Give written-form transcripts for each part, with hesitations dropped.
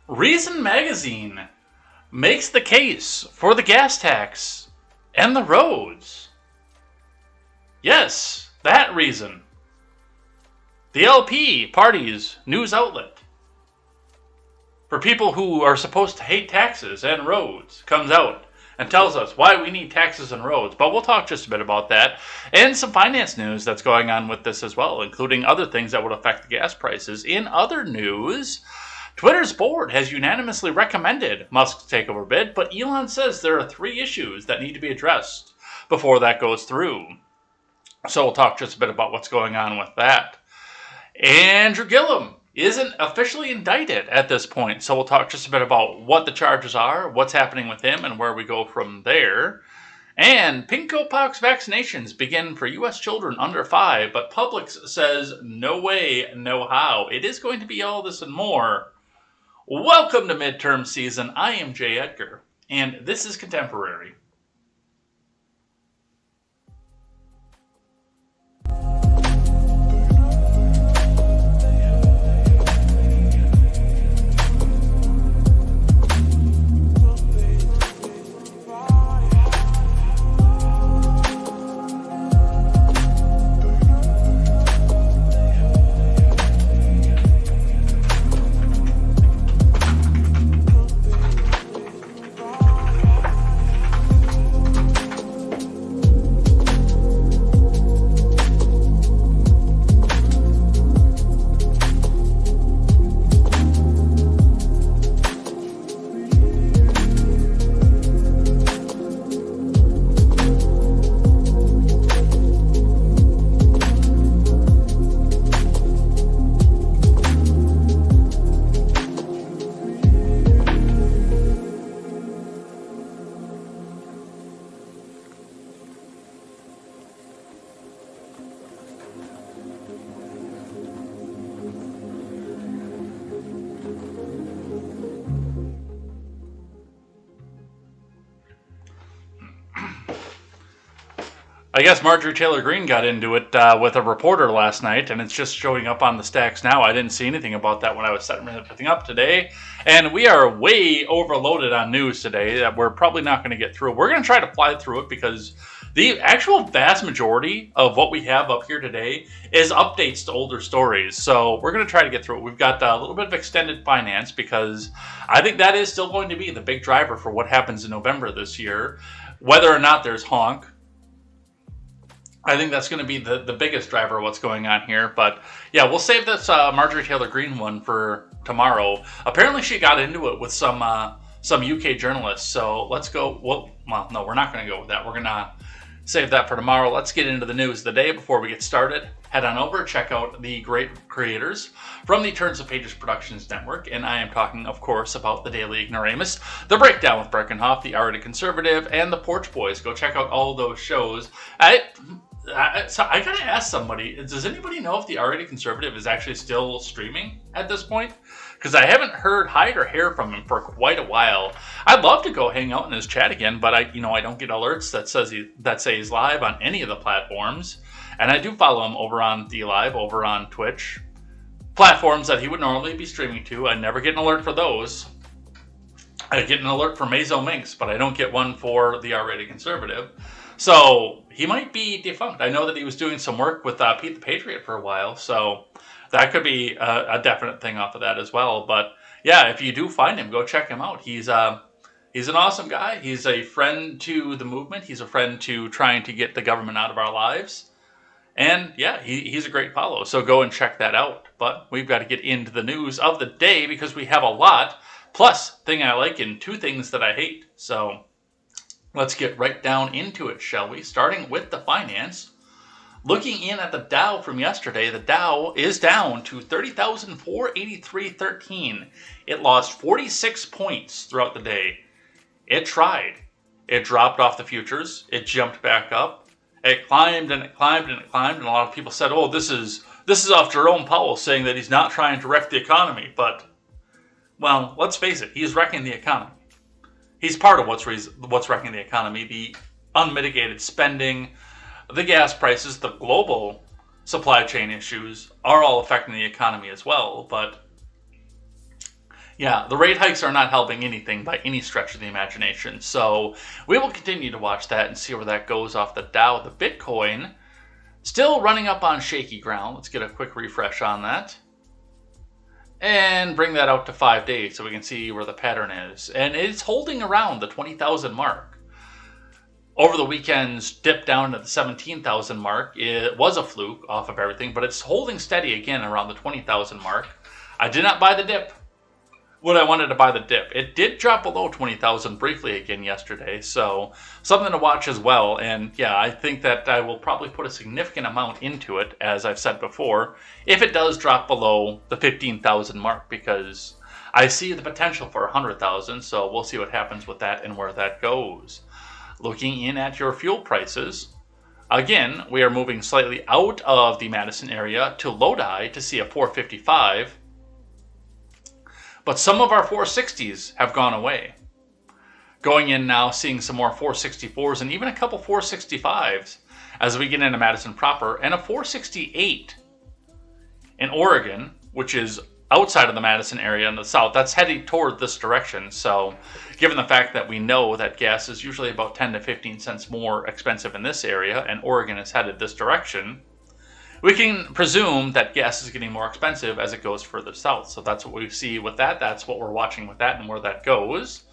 Reason Magazine makes the case for the gas tax and the roads. Yes, that Reason. The LP Party's news outlet for people who are supposed to hate taxes and roads comes out and tells us why we need taxes and roads. But we'll talk just a bit about that and some finance news that's going on with this as well, including other things that would affect the gas prices. In other news, Twitter's board has unanimously recommended Musk's takeover bid, but Elon says there are 3 issues that need to be addressed before that goes through. So we'll talk just a bit about what's going on with that. Andrew Gillum isn't officially indicted at this point, so we'll talk just a bit about what the charges are, what's happening with him, and where we go from there. And pinkpox vaccinations begin for U.S. children under 5, but Publix says no way, no how. It is going to be all this and more. Welcome to midterm season. I am Jay Edgar, and this is Contemporary. I guess Marjorie Taylor Greene got into it with a reporter last night, and it's just showing up on the stacks now. I didn't see anything about that when I was setting everything up today. And we are way overloaded on news today that we're probably not going to get through. We're going to try to fly through it because the actual vast majority of what we have up here today is updates to older stories. So we're going to try to get through it. We've got a little bit of extended finance because I think that is still going to be the big driver for what happens in November this year. Whether or not there's honk, I think that's going to be the biggest driver of what's going on here. But yeah, we'll save this Marjorie Taylor Greene one for tomorrow. Apparently she got into it with some UK journalists. So let's go. Well, no, we're not going to go with that. We're going to save that for tomorrow. Let's get into the news of the day before we get started. Head on over, check out the great creators from the Turns of Pages Productions Network. And I am talking, of course, about the Daily Ignoramus, The Breakdown with Breckenhoff, The Already Conservative, and The Porch Boys. Go check out all those shows. So I gotta ask somebody, does anybody know if The Already Conservative is actually still streaming at this point? Because I haven't heard hide or hair from him for quite a while. I'd love to go hang out in his chat again, but I don't get alerts that say he's live on any of the platforms. And I do follow him over on DLive, over on Twitch, platforms that he would normally be streaming to. I never get an alert for those. I get an alert for Mazo Minx, but I don't get one for The Already Conservative. So he might be defunct. I know that he was doing some work with Pete the Patriot for a while, so that could be a definite thing off of that as well. But yeah, if you do find him, go check him out. He's an awesome guy. He's a friend to the movement. He's a friend to trying to get the government out of our lives. And yeah, he's a great follow. So go and check that out. But we've got to get into the news of the day because we have a lot. Plus, thing I like and 2 things that I hate. So let's get right down into it, shall we? Starting with the finance. Looking in at the Dow from yesterday, the Dow is down to 30,483.13. It lost 46 points throughout the day. It tried. It dropped off the futures. It jumped back up. It climbed and it climbed and it climbed. And a lot of people said, oh, this is off Jerome Powell saying that he's not trying to wreck the economy. But, well, let's face it. He's wrecking the economy. He's part of what's wrecking the economy. The unmitigated spending, the gas prices, the global supply chain issues are all affecting the economy as well. But Yeah, the rate hikes are not helping anything by any stretch of the imagination. So we will continue to watch that and see where that goes off the Dow. The Bitcoin still running up on shaky ground. Let's get a quick refresh on that. And bring that out to 5 days so we can see where the pattern is. And it's holding around the 20,000 mark. Over the weekend's dip down to the 17,000 mark. It was a fluke off of everything, but it's holding steady again around the 20,000 mark. I did not buy the dip when I wanted to buy the dip. It did drop below 20,000 briefly again yesterday, so something to watch as well. And yeah, I think that I will probably put a significant amount into it, as I've said before, if it does drop below the 15,000 mark, because I see the potential for 100,000, so we'll see what happens with that and where that goes. Looking in at your fuel prices, again, we are moving slightly out of the Madison area to Lodi to see a 455. But some of our 460s have gone away. Going in now, seeing some more 464s and even a couple 465s as we get into Madison proper, and a 468 in Oregon, which is outside of the Madison area in the south. That's heading toward this direction. So given the fact that we know that gas is usually about 10 to 15 cents more expensive in this area, and Oregon is headed this direction, we can presume that gas is getting more expensive as it goes further south. So that's what we see with that. That's what we're watching with that and where that goes.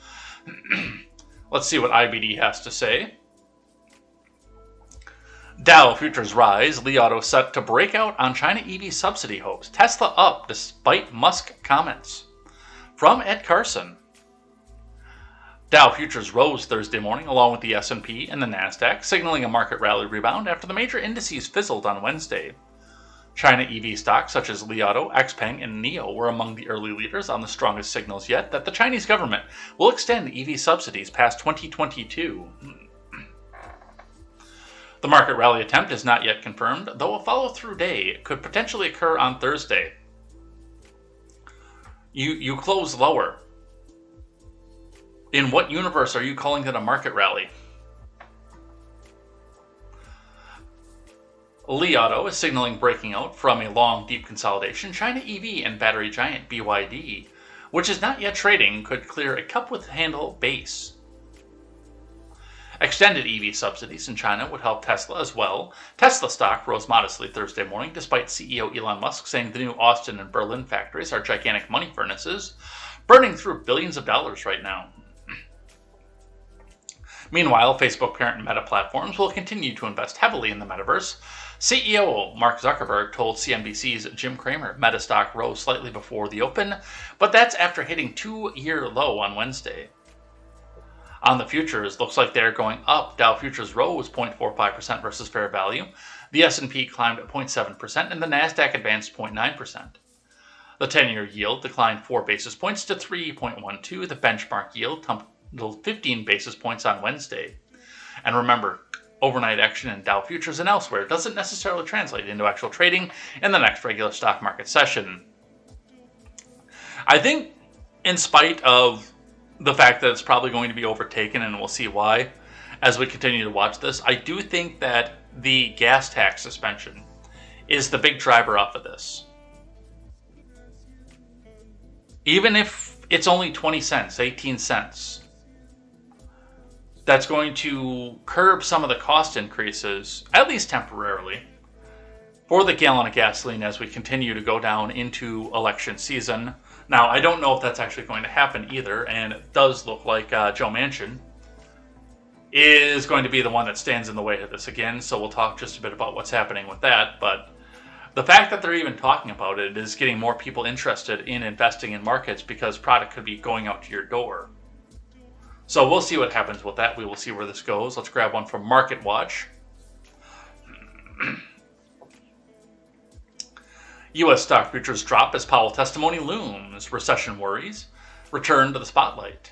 Let's see what IBD has to say. Dow futures rise. Li Auto set to break out on China EV subsidy hopes. Tesla up despite Musk comments. From Ed Carson. Dow futures rose Thursday morning along with the S&P and the Nasdaq, signaling a market rally rebound after the major indices fizzled on Wednesday. China EV stocks such as Li Auto, XPeng, and NIO were among the early leaders on the strongest signals yet that the Chinese government will extend EV subsidies past 2022. The market rally attempt is not yet confirmed, though a follow-through day could potentially occur on Thursday. You close lower. In what universe are you calling it a market rally? Li Auto is signaling breaking out from a long, deep consolidation. China EV and battery giant BYD, which is not yet trading, could clear a cup-with-handle base. Extended EV subsidies in China would help Tesla as well. Tesla stock rose modestly Thursday morning, despite CEO Elon Musk saying the new Austin and Berlin factories are gigantic money furnaces, burning through billions of dollars right now. Meanwhile, Facebook parent Meta Platforms will continue to invest heavily in the metaverse. CEO Mark Zuckerberg told CNBC's Jim Cramer Meta stock rose slightly before the open, but that's after hitting two-year low on Wednesday. On the futures, looks like they're going up. Dow futures rose 0.45% versus fair value. The S&P climbed at 0.7%, and the Nasdaq advanced 0.9%. The 10-year yield declined 4 basis points to 3.12. The benchmark yield tumbled 15 basis points on Wednesday. And remember, overnight action in Dow futures and elsewhere doesn't necessarily translate into actual trading in the next regular stock market session. I think, in spite of the fact that it's probably going to be overtaken, and we'll see why as we continue to watch this, I do think that the gas tax suspension is the big driver off of this. Even if it's only 20 cents, 18 cents, that's going to curb some of the cost increases, at least temporarily, for the gallon of gasoline as we continue to go down into election season. Now, I don't know if that's actually going to happen either, and it does look like Joe Manchin is going to be the one that stands in the way of this again, so we'll talk just a bit about what's happening with that. But the fact that they're even talking about it is getting more people interested in investing in markets because product could be going out to your door. So we'll see what happens with that. We will see where this goes. Let's grab one from Market Watch. U.S. stock futures drop as Powell testimony looms. Recession worries return to the spotlight.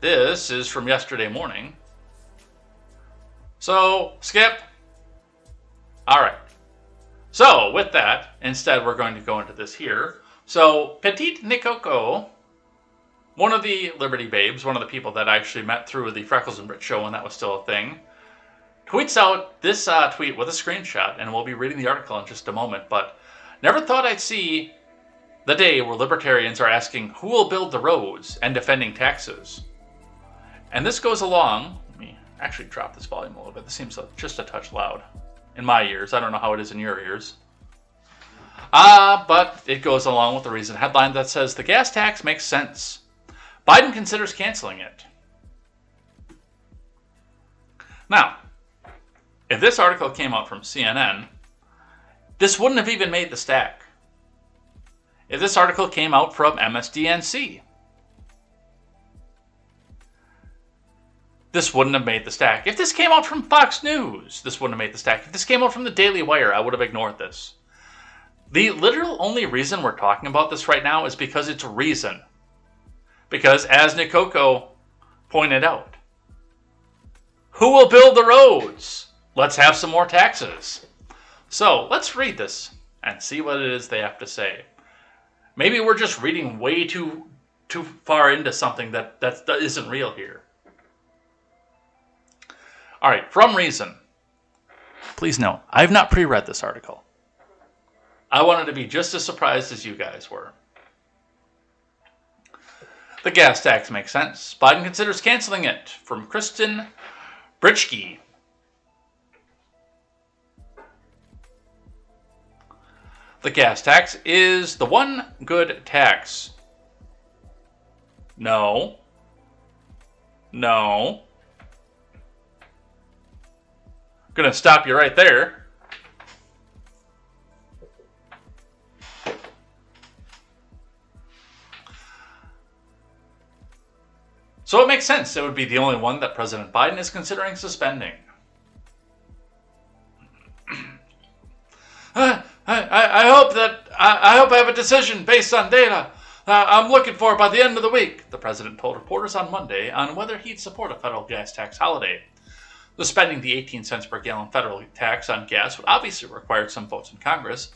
This is from yesterday morning. So, skip. All right. So, with that, instead we're going to go into this here. So, Petite Nikoko, one of the Liberty Babes, one of the people that I actually met through the Freckles and Brit show when that was still a thing, tweets out this tweet with a screenshot, and we'll be reading the article in just a moment, but Never thought I'd see the day where libertarians are asking who will build the roads and defending taxes. And this goes along, let me actually drop this volume a little bit. This seems just a touch loud in my ears. I don't know how it is in your ears. But it goes along with the recent headline that says the gas tax makes sense. Biden considers canceling it. Now, if this article came out from CNN, this wouldn't have even made the stack. If this article came out from MSDNC, this wouldn't have made the stack. If this came out from Fox News, this wouldn't have made the stack. If this came out from the Daily Wire, I would have ignored this. The literal only reason we're talking about this right now is because it's reason. Because, as Nikoko pointed out, who will build the roads? Let's have some more taxes. So, let's read this and see what it is they have to say. Maybe we're just reading way too far into something that isn't real here. All right, from Reason. Please note, I have not pre-read this article. I wanted to be just as surprised as you guys were. The gas tax makes sense. Biden considers canceling it. From Kristen Britschke. The gas tax is the one good tax. No. No. Gonna stop you right there. So it makes sense it would be the only one that President Biden is considering suspending. I hope I have a decision based on data I'm looking for by the end of the week, the president told reporters on Monday on whether he'd support a federal gas tax holiday. Suspending the 18 cents per gallon federal tax on gas would obviously require some votes in Congress.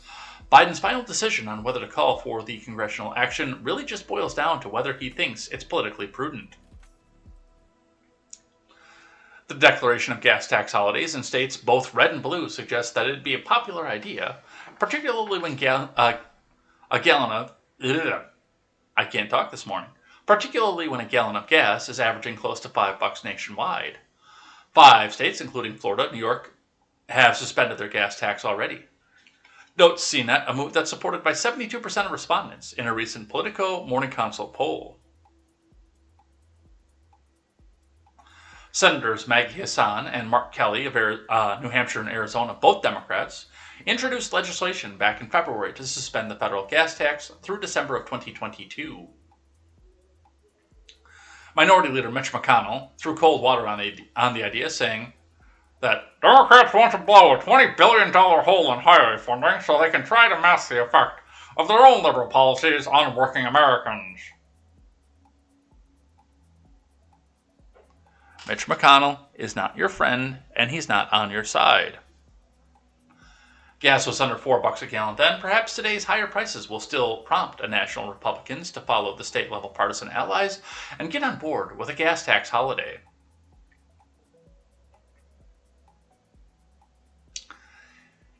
Biden's final decision on whether to call for the congressional action really just boils down to whether he thinks it's politically prudent. The declaration of gas tax holidays in states both red and blue suggests that it'd be a popular idea, particularly when particularly when a gallon of gas is averaging close to $5 nationwide. 5 states, including Florida, New York, have suspended their gas tax already. Notes CNET, a move that's supported by 72% of respondents in a recent Politico Morning Consult poll. Senators Maggie Hassan and Mark Kelly of New Hampshire and Arizona, both Democrats, introduced legislation back in February to suspend the federal gas tax through December of 2022. Minority Leader Mitch McConnell threw cold water on the idea, saying that Democrats want to blow a $20 billion hole in highway funding so they can try to mask the effect of their own liberal policies on working Americans. Mitch McConnell is not your friend, and he's not on your side. Gas was under $4 a gallon then. Perhaps today's higher prices will still prompt national Republicans to follow the state-level partisan allies and get on board with a gas tax holiday.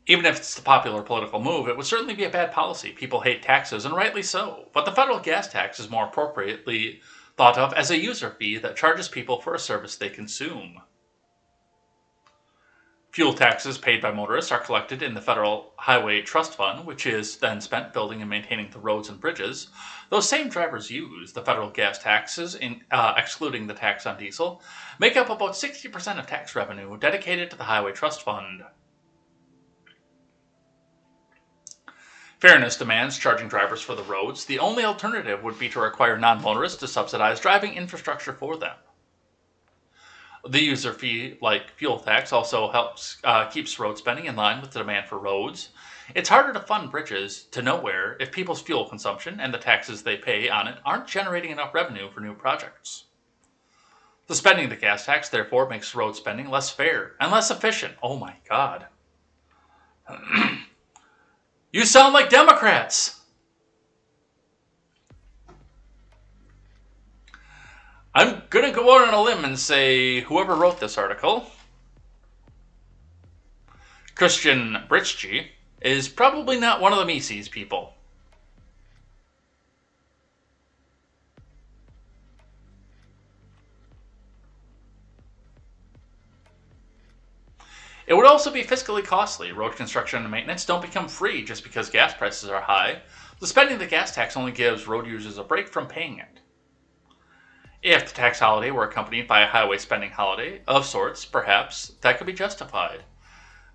Even if it's the popular political move, it would certainly be a bad policy. People hate taxes, and rightly so. But the federal gas tax is more appropriately thought of as a user fee that charges people for a service they consume. Fuel taxes paid by motorists are collected in the Federal Highway Trust Fund, which is then spent building and maintaining the roads and bridges. Those same drivers use the federal gas taxes, excluding the tax on diesel, make up about 60% of tax revenue dedicated to the Highway Trust Fund. Fairness demands charging drivers for the roads. The only alternative would be to require non-motorists to subsidize driving infrastructure for them. The user fee, like fuel tax, also helps keeps road spending in line with the demand for roads. It's harder to fund bridges to nowhere if people's fuel consumption and the taxes they pay on it aren't generating enough revenue for new projects. Suspending the gas tax, therefore, makes road spending less fair and less efficient. Oh my God. You sound like Democrats. I'm going to go out on a limb and say whoever wrote this article, Christian Britschke, is probably not one of the Mises people. It would also be fiscally costly. Road construction and maintenance don't become free just because gas prices are high. Suspending the gas tax only gives road users a break from paying it. If the tax holiday were accompanied by a highway spending holiday of sorts, perhaps that could be justified.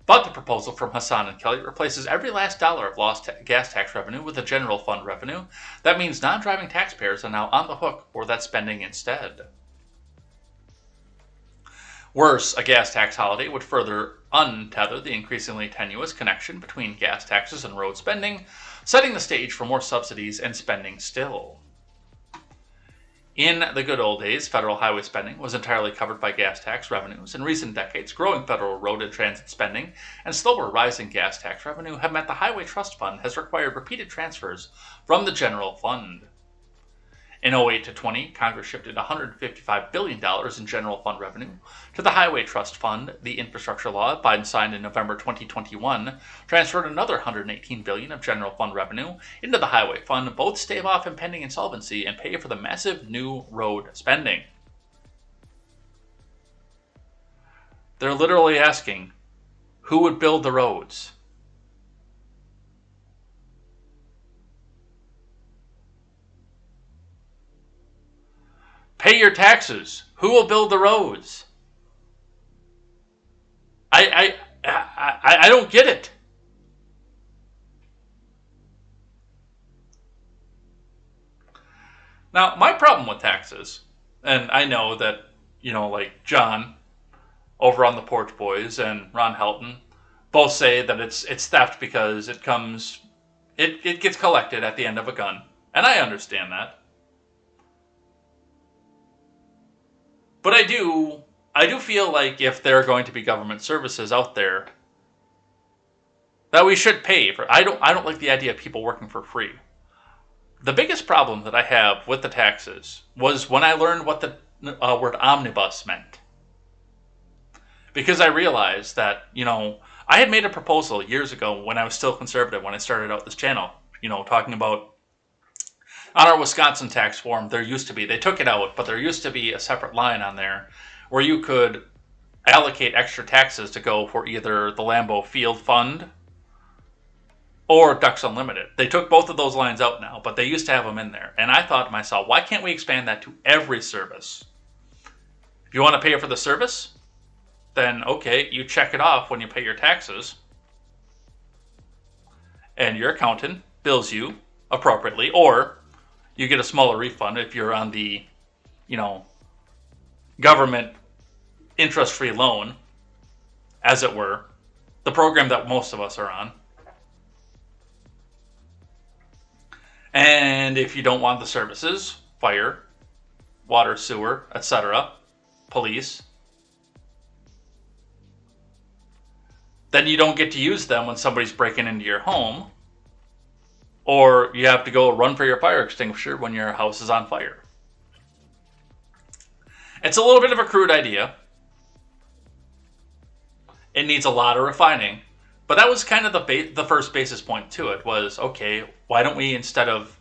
But the proposal from Hassan and Kelly replaces every last dollar of lost gas tax revenue with a general fund revenue. That means non-driving taxpayers are now on the hook for that spending instead. Worse, a gas tax holiday would further untether the increasingly tenuous connection between gas taxes and road spending, setting the stage for more subsidies and spending still. In the good old days, federal highway spending was entirely covered by gas tax revenues. In recent decades, growing federal road and transit spending and slower rising gas tax revenue have meant the Highway Trust Fund has required repeated transfers from the general fund. In 08 to 20, Congress shifted $155 billion in general fund revenue to the Highway Trust Fund. The infrastructure law Biden signed in November 2021 transferred another $118 billion of general fund revenue into the Highway Fund. Both stave off impending insolvency and pay for the massive new road spending. They're literally asking, who would build the roads? Pay your taxes. Who will build the roads? I don't get it. Now, my problem with taxes, and I know that, like John over on the Porch Boys and Ron Helton both say that it's theft because it gets collected at the end of a gun. And I understand that. But I do feel like if there are going to be government services out there that we should pay for. I don't like the idea of people working for free. The biggest problem that I have with the taxes was when I learned what the word omnibus meant. Because I realized that, I had made a proposal years ago when I was still conservative, when I started out this channel, talking about on our Wisconsin tax form, they took it out, but there used to be a separate line on there where you could allocate extra taxes to go for either the Lambeau Field Fund or Ducks Unlimited. They took both of those lines out now, but they used to have them in there. And I thought to myself, why can't we expand that to every service? If you want to pay for the service, then okay, you check it off when you pay your taxes. And your accountant bills you appropriately, or you get a smaller refund if you're on the, government interest-free loan, as it were, the program that most of us are on. And if you don't want the services, fire, water, sewer, etc., police, then you don't get to use them when somebody's breaking into your home, or you have to go run for your fire extinguisher when your house is on fire. It's a little bit of a crude idea. It needs a lot of refining. But that was kind of the first basis point to it was, okay, why don't we, instead of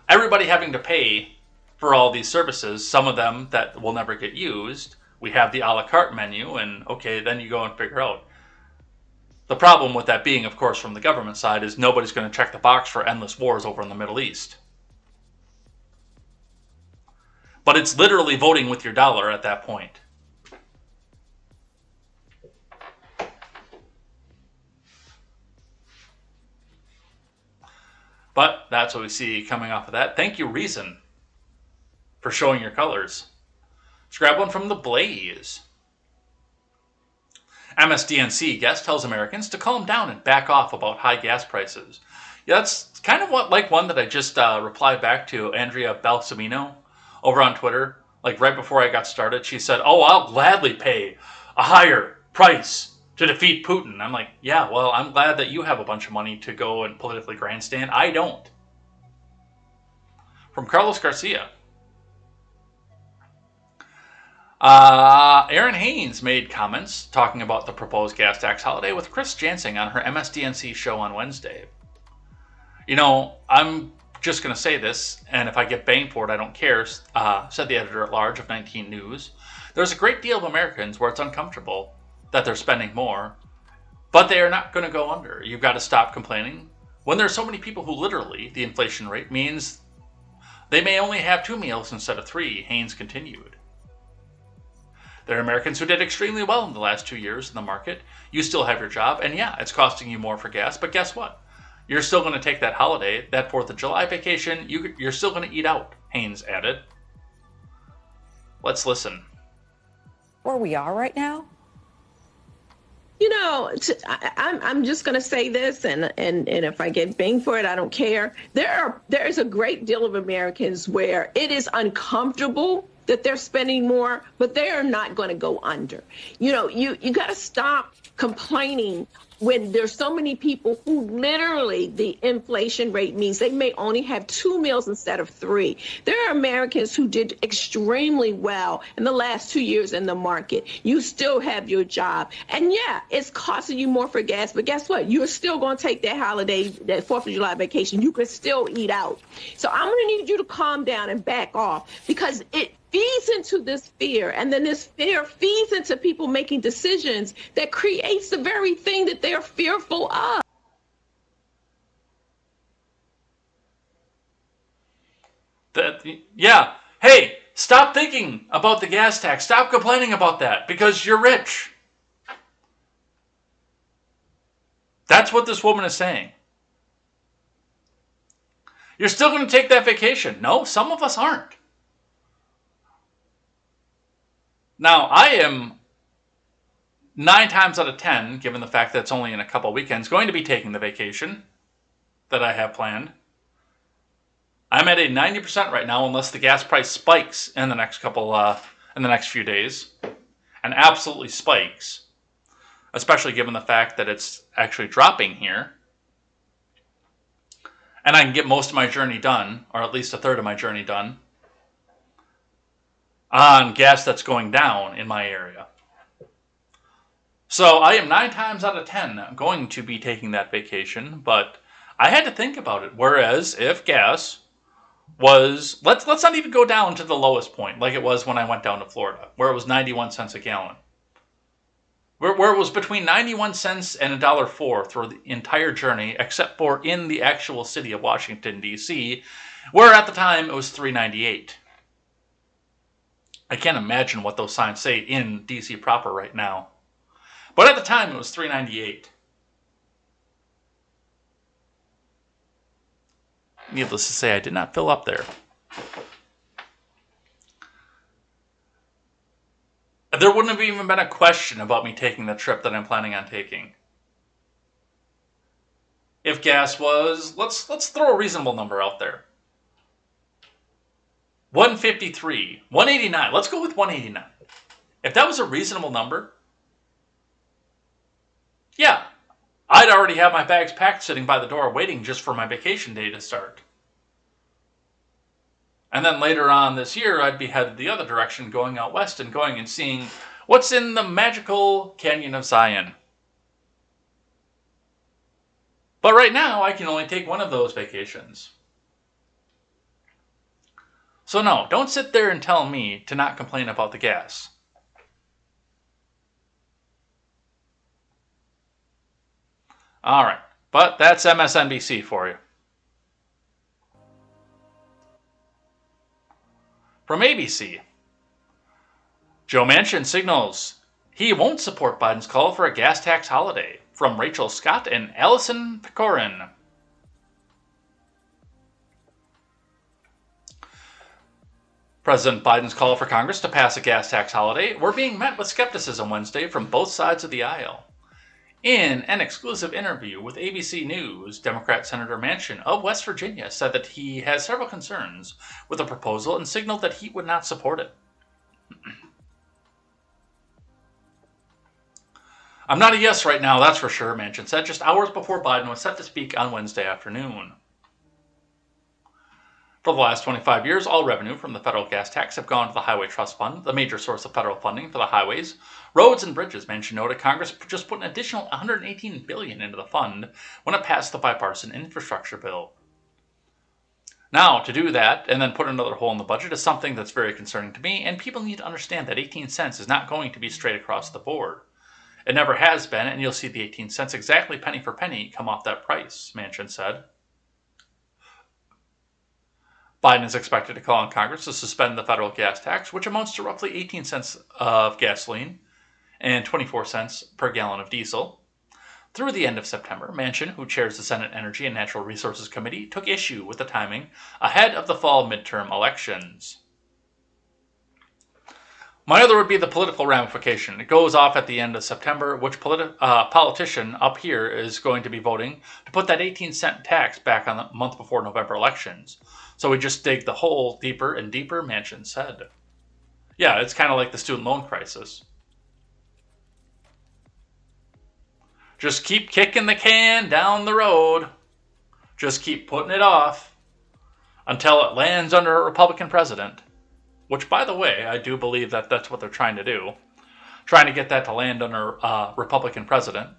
everybody having to pay for all these services, some of them that will never get used, we have the a la carte menu, and okay, then you go and figure out. The problem with that being, of course, from the government side is nobody's going to check the box for endless wars over in the Middle East. But it's literally voting with your dollar at that point. But that's what we see coming off of that. Thank you, Reason, for showing your colors. Let's grab one from The Blaze. MSDNC guest tells Americans to calm down and back off about high gas prices. Yeah, that's kind of like one that I just replied back to Andrea Balsamino over on Twitter. Like right before I got started, she said, "Oh, I'll gladly pay a higher price to defeat Putin." I'm like, yeah, well, I'm glad that you have a bunch of money to go and politically grandstand. I don't. From Carlos Garcia. Aaron Haynes made comments talking about the proposed gas tax holiday with Chris Jansing on her MSDNC show on Wednesday. You know, I'm just going to say this, and if I get banged for it, I don't care, said the editor-at-large of 19 News. There's a great deal of Americans where it's uncomfortable that they're spending more, but they are not going to go under. You've got to stop complaining. When there's so many people who literally, the inflation rate means they may only have 2 meals instead of 3, Haynes continued. There are Americans who did extremely well in the last 2 years in the market. You still have your job, and yeah, it's costing you more for gas, but guess what? You're still going to take that holiday, that 4th of July vacation, you're still going to eat out, Haynes added. Let's listen. Where we are right now? You know, I'm just going to say this, and if I get banged for it, I don't care. There is a great deal of Americans where it is uncomfortable that they're spending more, but they are not going to go under. You know, you got to stop complaining when there's so many people who literally the inflation rate means they may only have 2 meals instead of 3. There are Americans who did extremely well in the last 2 years in the market. You still have your job. And yeah, it's costing you more for gas, but guess what? You're still going to take that holiday, that 4th of July vacation. You can still eat out. So I'm going to need you to calm down and back off, because it feeds into this fear, and then this fear feeds into people making decisions that creates the very thing that they're fearful of. Yeah. Hey, stop thinking about the gas tax. Stop complaining about that because you're rich. That's what this woman is saying. You're still going to take that vacation. No, some of us aren't. Now, I am 9 times out of 10, given the fact that it's only in a couple weekends, going to be taking the vacation that I have planned. I'm at a 90% right now, unless the gas price spikes in the next few days, and absolutely spikes, especially given the fact that it's actually dropping here, and I can get most of my journey done, or at least a third of my journey done, on gas that's going down in my area. So I am 9 times out of 10 going to be taking that vacation, but I had to think about it. Whereas if gas was, let's not even go down to the lowest point, like it was when I went down to Florida, where it was 91 cents a gallon. Where it was between 91 cents and $1.04 through the entire journey, except for in the actual city of Washington, D.C., where at the time it was $3.98. I can't imagine what those signs say in D.C. proper right now. But at the time, it was $3.98. Needless to say, I did not fill up there. There wouldn't have even been a question about me taking the trip that I'm planning on taking. If gas was, let's throw a reasonable number out there. 153, 189. Let's go with 189. If that was a reasonable number, yeah, I'd already have my bags packed sitting by the door waiting just for my vacation day to start. And then later on this year, I'd be headed the other direction, going out west and going and seeing what's in the magical Canyon of Zion. But right now, I can only take one of those vacations. So no, don't sit there and tell me to not complain about the gas. All right, but that's MSNBC for you. From ABC, Joe Manchin signals he won't support Biden's call for a gas tax holiday. From Rachel Scott and Allison Pecorin. President Biden's call for Congress to pass a gas tax holiday were being met with skepticism Wednesday from both sides of the aisle. In an exclusive interview with ABC News, Democrat Senator Manchin of West Virginia said that he has several concerns with the proposal and signaled that he would not support it. I'm not a yes right now, that's for sure, Manchin said just hours before Biden was set to speak on Wednesday afternoon. For the last 25 years, all revenue from the federal gas tax have gone to the Highway Trust Fund, the major source of federal funding for the highways, roads, and bridges. Manchin noted Congress just put an additional $118 billion into the fund when it passed the bipartisan infrastructure bill. Now, to do that and then put another hole in the budget is something that's very concerning to me, and people need to understand that 18 cents is not going to be straight across the board. It never has been, and you'll see the 18 cents exactly penny for penny come off that price, Manchin said. Biden is expected to call on Congress to suspend the federal gas tax, which amounts to roughly 18 cents of gasoline and 24 cents per gallon of diesel. Through the end of September, Manchin, who chairs the Senate Energy and Natural Resources Committee, took issue with the timing ahead of the fall midterm elections. My other would be the political ramification. It goes off at the end of September. Which politician up here is going to be voting to put that 18-cent tax back on the month before November elections? So we just dig the hole deeper and deeper, Manchin said. Yeah, it's kind of like the student loan crisis. Just keep kicking the can down the road. Just keep putting it off until it lands under a Republican president. Which, by the way, I do believe that that's what they're trying to do. Trying to get that to land under a Republican president.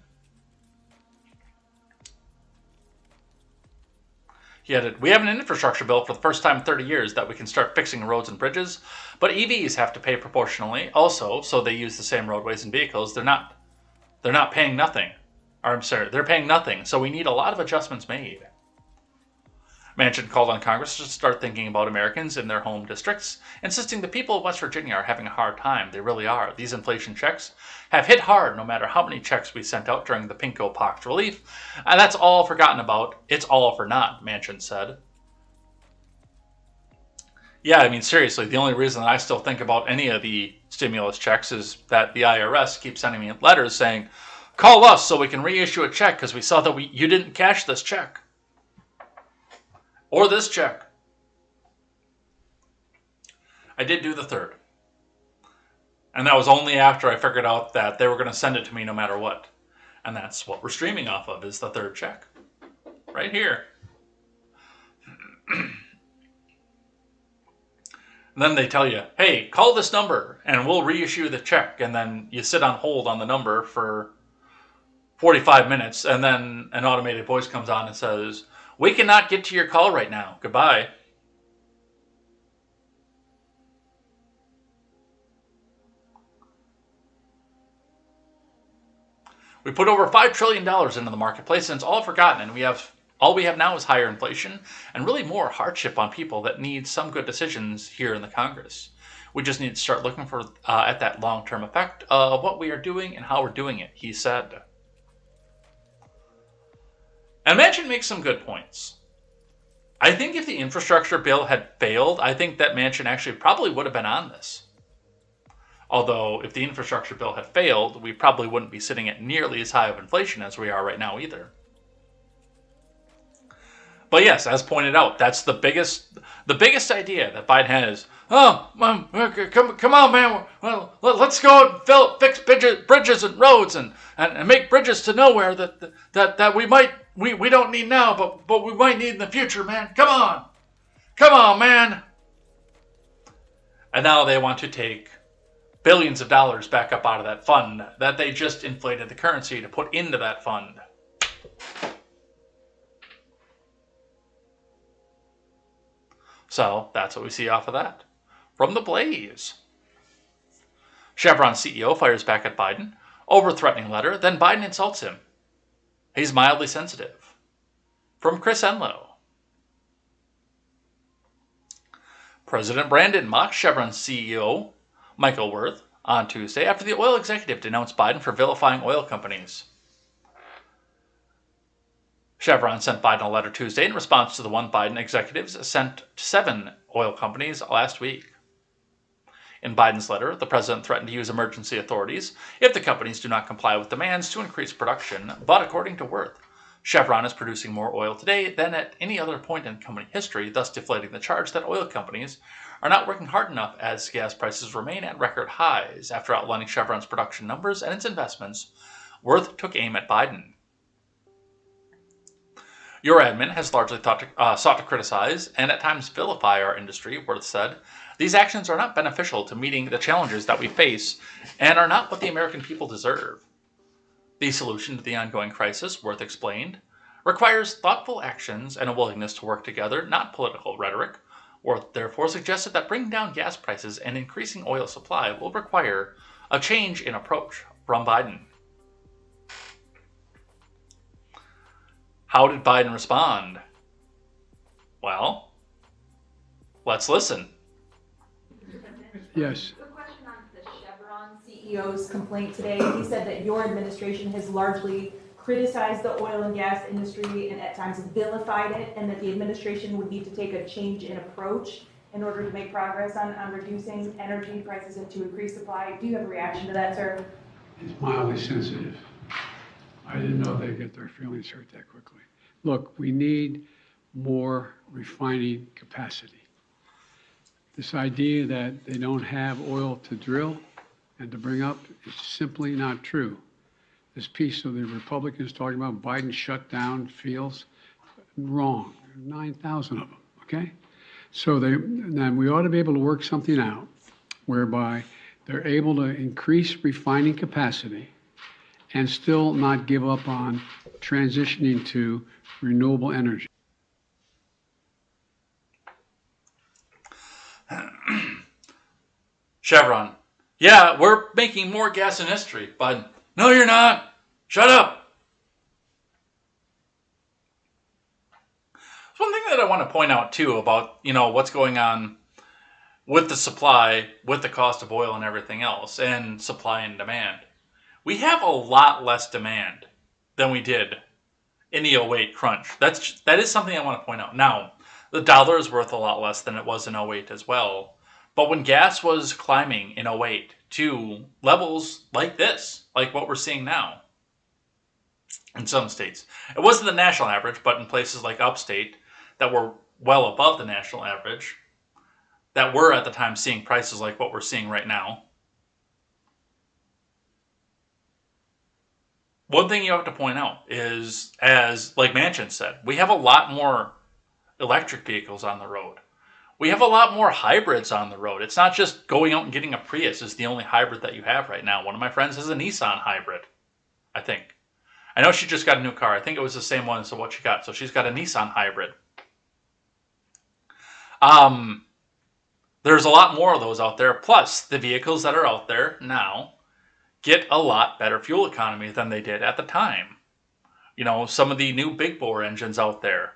He added, we have an infrastructure bill for the first time in 30 years that we can start fixing roads and bridges, but EVs have to pay proportionally also, so they use the same roadways and vehicles. They're not paying nothing. Or I'm sorry, they're paying nothing, so we need a lot of adjustments made. Manchin called on Congress to start thinking about Americans in their home districts, insisting the people of West Virginia are having a hard time. They really are. These inflation checks have hit hard no matter how many checks we sent out during the Pinko Pox relief. And that's all forgotten about. It's all for naught, Manchin said. Yeah, I mean, seriously, the only reason that I still think about any of the stimulus checks is that the IRS keeps sending me letters saying, call us so we can reissue a check because we saw that you didn't cash this check. Or this check. I did do the third. And that was only after I figured out that they were going to send it to me no matter what. And that's what we're streaming off of, is the third check. Right here. And then they tell you, hey, call this number and we'll reissue the check. And then you sit on hold on the number for 45 minutes. And then an automated voice comes on and says, we cannot get to your call right now. Goodbye. We put over $5 trillion into the marketplace, and it's all forgotten. And all we have now is higher inflation and really more hardship on people that need some good decisions here in the Congress. We just need to start looking for at that long-term effect of what we are doing and how we're doing it, he said. And Manchin makes some good points. I think if the infrastructure bill had failed, I think that Manchin actually probably would have been on this. Although, if the infrastructure bill had failed, we probably wouldn't be sitting at nearly as high of inflation as we are right now either. But yes, as pointed out, that's the biggest idea that Biden has. Oh, come on, man. Well, let's go and fix bridges and roads and make bridges to nowhere that we don't need now, but we might need in the future, man. Come on, man. And now they want to take billions of dollars back up out of that fund that they just inflated the currency to put into that fund. So that's what we see off of that. From the Blaze. Chevron CEO fires back at Biden over threatening letter, then Biden insults him. He's mildly sensitive. From Chris Enlow. President Brandon mocked Chevron CEO Michael Worth on Tuesday after the oil executive denounced Biden for vilifying oil companies. Chevron sent Biden a letter Tuesday in response to the one Biden executives sent to 7 oil companies last week. In Biden's letter, the president threatened to use emergency authorities if the companies do not comply with demands to increase production, but according to Worth, Chevron is producing more oil today than at any other point in company history, thus deflating the charge that oil companies are not working hard enough as gas prices remain at record highs. After outlining Chevron's production numbers and its investments, Worth took aim at Biden. Your admin has largely sought to criticize and at times vilify our industry, Worth said. These actions are not beneficial to meeting the challenges that we face and are not what the American people deserve. The solution to the ongoing crisis, Worth explained, requires thoughtful actions and a willingness to work together, not political rhetoric. Worth therefore suggested that bringing down gas prices and increasing oil supply will require a change in approach from Biden. How did Biden respond? Well, let's listen. Yes. A question on the Chevron CEO's complaint today. He said that your administration has largely criticized the oil and gas industry and at times vilified it, and that the administration would need to take a change in approach in order to make progress on reducing energy prices and to increase supply. Do you have a reaction to that, sir? It's mildly sensitive. I didn't know they'd get their feelings hurt that quickly. Look, we need more refining capacity. This idea that they don't have oil to drill and to bring up is simply not true. This piece of the Republicans talking about Biden shut down fields, wrong. 9,000 of them, okay? So then we ought to be able to work something out whereby they're able to increase refining capacity and still not give up on transitioning to renewable energy. Chevron. Yeah, we're making more gas in history. Biden. No, you're not. Shut up. One thing that I want to point out too about, what's going on with the supply, with the cost of oil and everything else, and supply and demand. We have a lot less demand than we did in the '08 crunch. That is something I want to point out. Now, the dollar is worth a lot less than it was in '08 as well. But when gas was climbing in '08 to levels like this, like what we're seeing now in some states, it wasn't the national average, but in places like upstate that were well above the national average, that were at the time seeing prices like what we're seeing right now. One thing you have to point out is, as like Manchin said, we have a lot more electric vehicles on the road. We have a lot more hybrids on the road. It's not just going out and getting a Prius is the only hybrid that you have right now. One of my friends has a Nissan hybrid, I think. I know she just got a new car. I think it was the same one as what she got. So she's got a Nissan hybrid. There's a lot more of those out there. Plus, the vehicles that are out there now get a lot better fuel economy than they did at the time. Some of the new big bore engines out there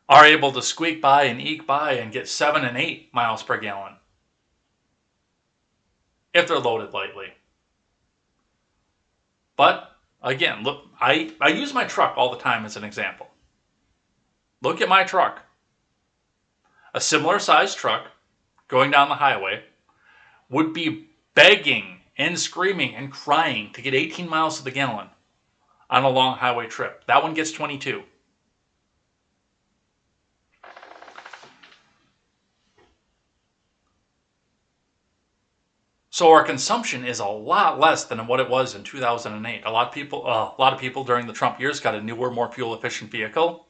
are able to squeak by and eke by and get 7 and 8 miles per gallon if they're loaded lightly. But again, look, I use my truck all the time as an example. Look at my truck. A similar sized truck going down the highway would be begging and screaming and crying to get 18 miles to the gallon on a long highway trip. That one gets 22. So our consumption is a lot less than what it was in 2008. A lot of people during the Trump years got a newer, more fuel efficient vehicle.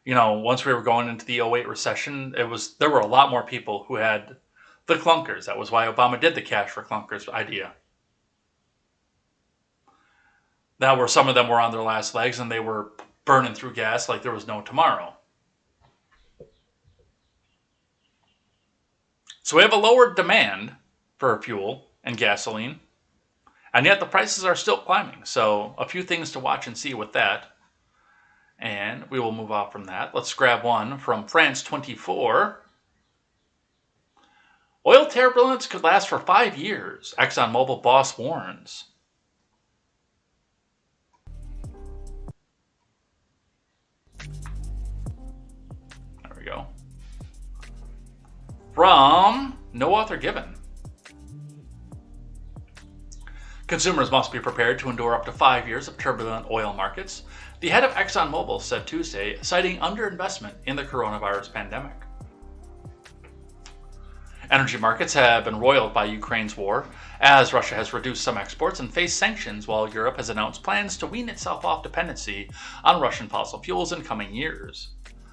Once we were going into the '08 recession, there were a lot more people who had the clunkers. That was why Obama did the cash for clunkers idea. Some of them were on their last legs and they were burning through gas like there was no tomorrow. So we have a lower demand for fuel and gasoline, and yet the prices are still climbing. So a few things to watch and see with that, and we will move off from that. Let's grab one from France 24. Oil turbulence could last for 5 years, ExxonMobil boss warns. There we go. From no author given. Consumers must be prepared to endure up to 5 years of turbulent oil markets, the head of ExxonMobil said Tuesday, citing underinvestment in the coronavirus pandemic. Energy markets have been roiled by Ukraine's war, as Russia has reduced some exports and faced sanctions, while Europe has announced plans to wean itself off dependency on Russian fossil fuels in coming years.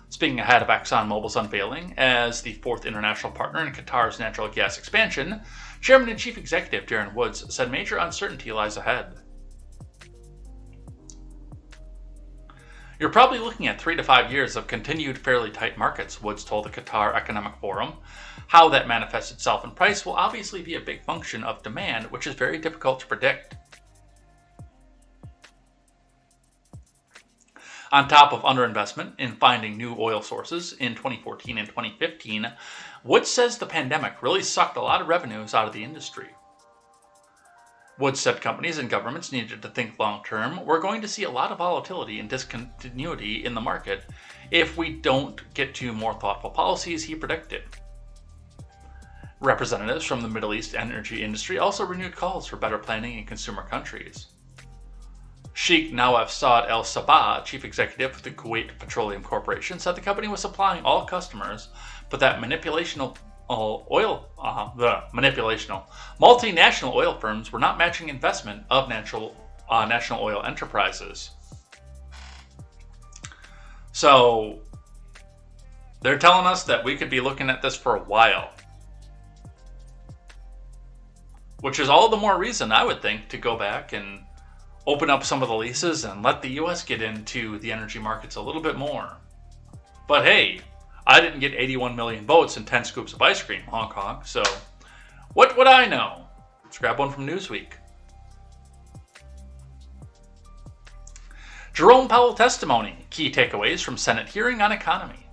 Speaking ahead of ExxonMobil's unveiling as the fourth international partner in Qatar's natural gas expansion, Chairman and Chief Executive Darren Woods said major uncertainty lies ahead. You're probably looking at 3 to 5 years of continued fairly tight markets, Woods told the Qatar Economic Forum. How that manifests itself in price will obviously be a big function of demand, which is very difficult to predict. On top of underinvestment in finding new oil sources in 2014 and 2015, Woods says the pandemic really sucked a lot of revenues out of the industry. Woods said companies and governments needed to think long term. We're going to see a lot of volatility and discontinuity in the market if we don't get to more thoughtful policies, he predicted. Representatives from the Middle East energy industry also renewed calls for better planning in consumer countries. Sheikh Nawaf Saad Al Sabah, chief executive of the Kuwait Petroleum Corporation, said the company was supplying all customers, but that multinational oil firms were not matching investment of national oil enterprises. So they're telling us that we could be looking at this for a while, which is all the more reason, I would think, to go back and open up some of the leases and let the U.S. get into the energy markets a little bit more. But hey, I didn't get 81 million votes and 10 scoops of ice cream, honk honk, so what would I know? Let's grab one from Newsweek. Jerome Powell testimony, key takeaways from Senate hearing on economy.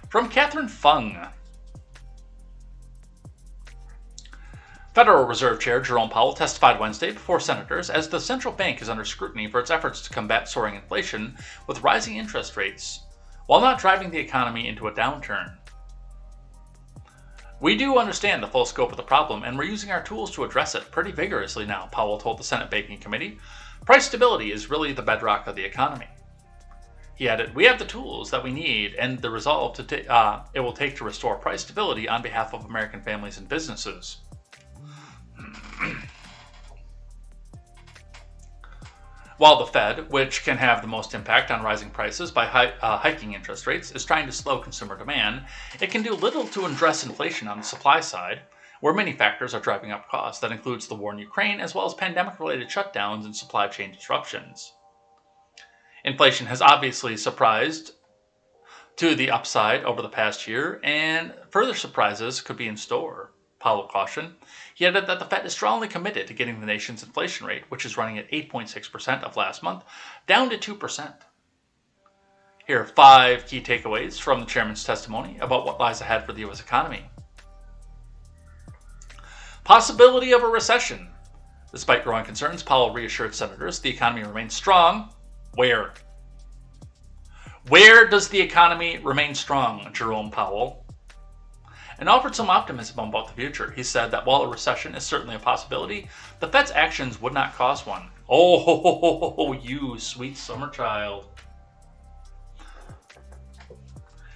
From Catherine Fung. Federal Reserve Chair Jerome Powell testified Wednesday before senators as the central bank is under scrutiny for its efforts to combat soaring inflation with rising interest rates, while not driving the economy into a downturn. We do understand the full scope of the problem, and we're using our tools to address it pretty vigorously now, Powell told the Senate Banking Committee. Price stability is really the bedrock of the economy. He added, we have the tools that we need and the resolve it will take to restore price stability on behalf of American families and businesses. While the Fed, which can have the most impact on rising prices by hiking interest rates, is trying to slow consumer demand, it can do little to address inflation on the supply side, where many factors are driving up costs. That includes the war in Ukraine, as well as pandemic-related shutdowns and supply chain disruptions. Inflation has obviously surprised to the upside over the past year, and further surprises could be in store, Powell cautioned. He added that the Fed is strongly committed to getting the nation's inflation rate, which is running at 8.6% of last month, down to 2%. Here are 5 key takeaways from the chairman's testimony about what lies ahead for the U.S. economy. Possibility of a recession. Despite growing concerns, Powell reassured senators the economy remains strong. Where? Where does the economy remain strong, Jerome Powell? And offered some optimism about the future. He said that while a recession is certainly a possibility, the Fed's actions would not cause one. Oh, you sweet summer child.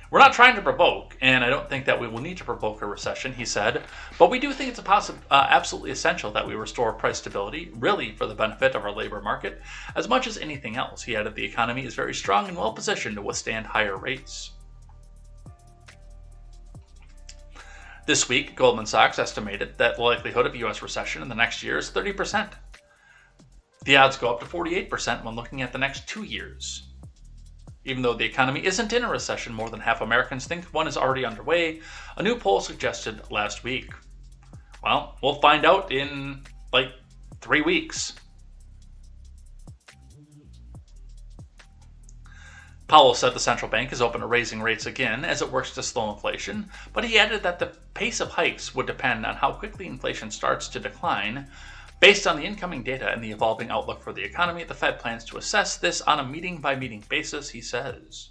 We're not trying to provoke, and I don't think that we will need to provoke a recession, he said, but we do think it's absolutely essential that we restore price stability, really for the benefit of our labor market, as much as anything else. He added the economy is very strong and well positioned to withstand higher rates. This week, Goldman Sachs estimated that the likelihood of a U.S. recession in the next year is 30%. The odds go up to 48% when looking at the next 2 years. Even though the economy isn't in a recession, more than half Americans think one is already underway, a new poll suggested last week. Well, we'll find out in 3 weeks. Powell said the central bank is open to raising rates again as it works to slow inflation, but he added that the pace of hikes would depend on how quickly inflation starts to decline. Based on the incoming data and the evolving outlook for the economy, the Fed plans to assess this on a meeting-by-meeting basis, he says.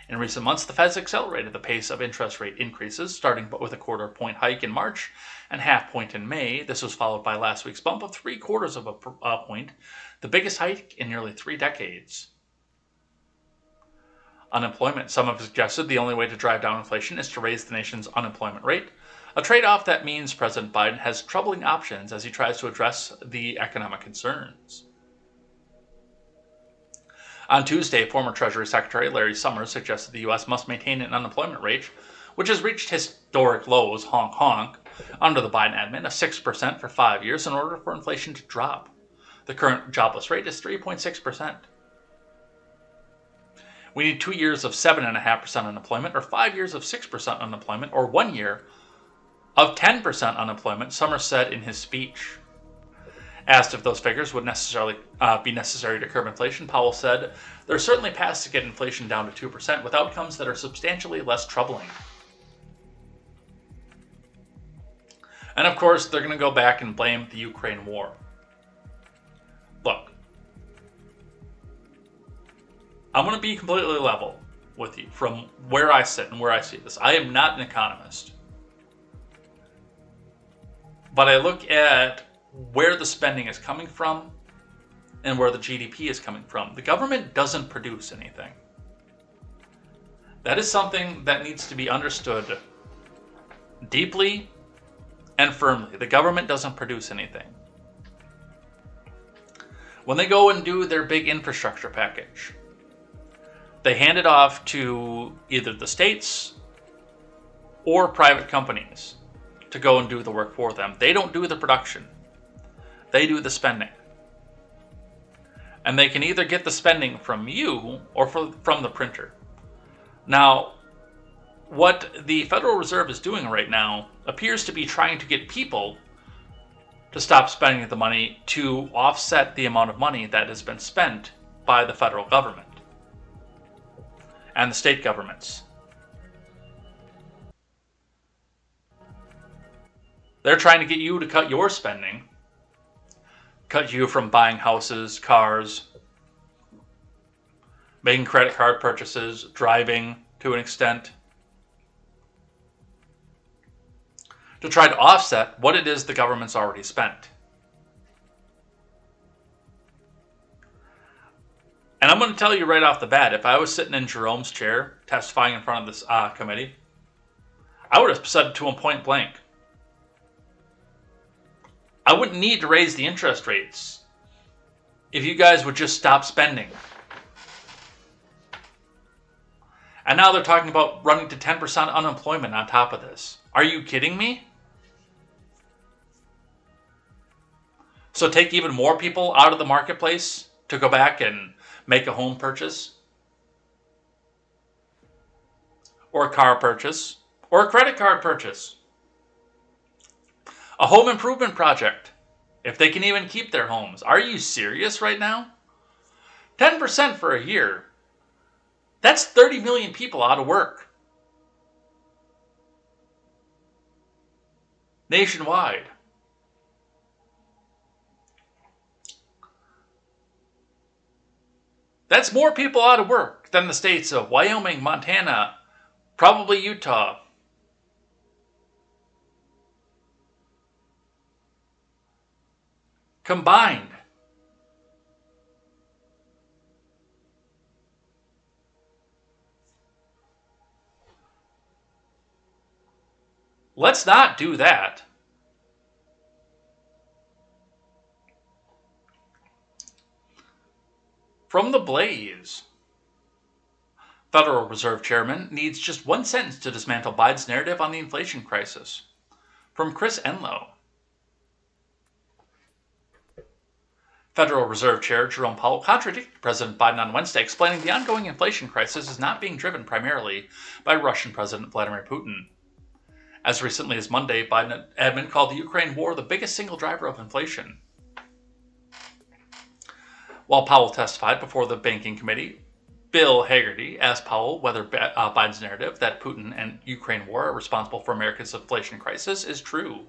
In recent months, the Fed's accelerated the pace of interest rate increases, starting with a quarter-point hike in March and half-point in May. This was followed by last week's bump of 3/4 of a point, the biggest hike in nearly 3 decades. unemployment. Some have suggested the only way to drive down inflation is to raise the nation's unemployment rate, a trade-off that means President Biden has troubling options as he tries to address the economic concerns. On Tuesday, former Treasury Secretary Larry Summers suggested the U.S. must maintain an unemployment rate, which has reached historic lows, honk honk, under the Biden admin, of 6% for 5 years in order for inflation to drop. The current jobless rate is 3.6%. We need 2 years of 7.5% unemployment, or 5 years of 6% unemployment, or 1 year of 10% unemployment, Summers said in his speech. Asked if those figures would necessarily be necessary to curb inflation, Powell said, "There are certainly paths to get inflation down to 2% with outcomes that are substantially less troubling." And of course, they're going to go back and blame the Ukraine war. Look, I'm going to be completely level with you from where I sit and where I see this. I am not an economist. But I look at where the spending is coming from and where the GDP is coming from. The government doesn't produce anything. That is something that needs to be understood deeply and firmly. The government doesn't produce anything. When they go and do their big infrastructure package, they hand it off to either the states or private companies to go and do the work for them. They don't do the production. They do the spending. And they can either get the spending from you or from the printer. Now, what the Federal Reserve is doing right now appears to be trying to get people to stop spending the money to offset the amount of money that has been spent by the federal government and the state governments. They're trying to get you to cut your spending, cut you from buying houses, cars, making credit card purchases, driving to an extent, to try to offset what it is the government's already spent. And I'm going to tell you right off the bat, if I was sitting in Jerome's chair testifying in front of this committee, I would have said to him point blank, I wouldn't need to raise the interest rates if you guys would just stop spending. And now they're talking about running to 10% unemployment on top of this. Are you kidding me? So take even more people out of the marketplace to go back and make a home purchase, or a car purchase, or a credit card purchase, a home improvement project, if they can even keep their homes. Are you serious right now? 10% for a year. That's 30 million people out of work. Nationwide. That's more people out of work than the states of Wyoming, Montana, probably Utah. Combined. Let's not do that. From the Blaze, Federal Reserve Chairman needs just one sentence to dismantle Biden's narrative on the inflation crisis. From Chris Enlow. Federal Reserve Chair Jerome Powell contradicted President Biden on Wednesday, explaining the ongoing inflation crisis is not being driven primarily by Russian President Vladimir Putin. As recently as Monday, Biden admin called the Ukraine war the biggest single driver of inflation. While Powell testified before the Banking Committee, Bill Hagerty asked Powell whether Biden's narrative that Putin and Ukraine war are responsible for America's inflation crisis is true.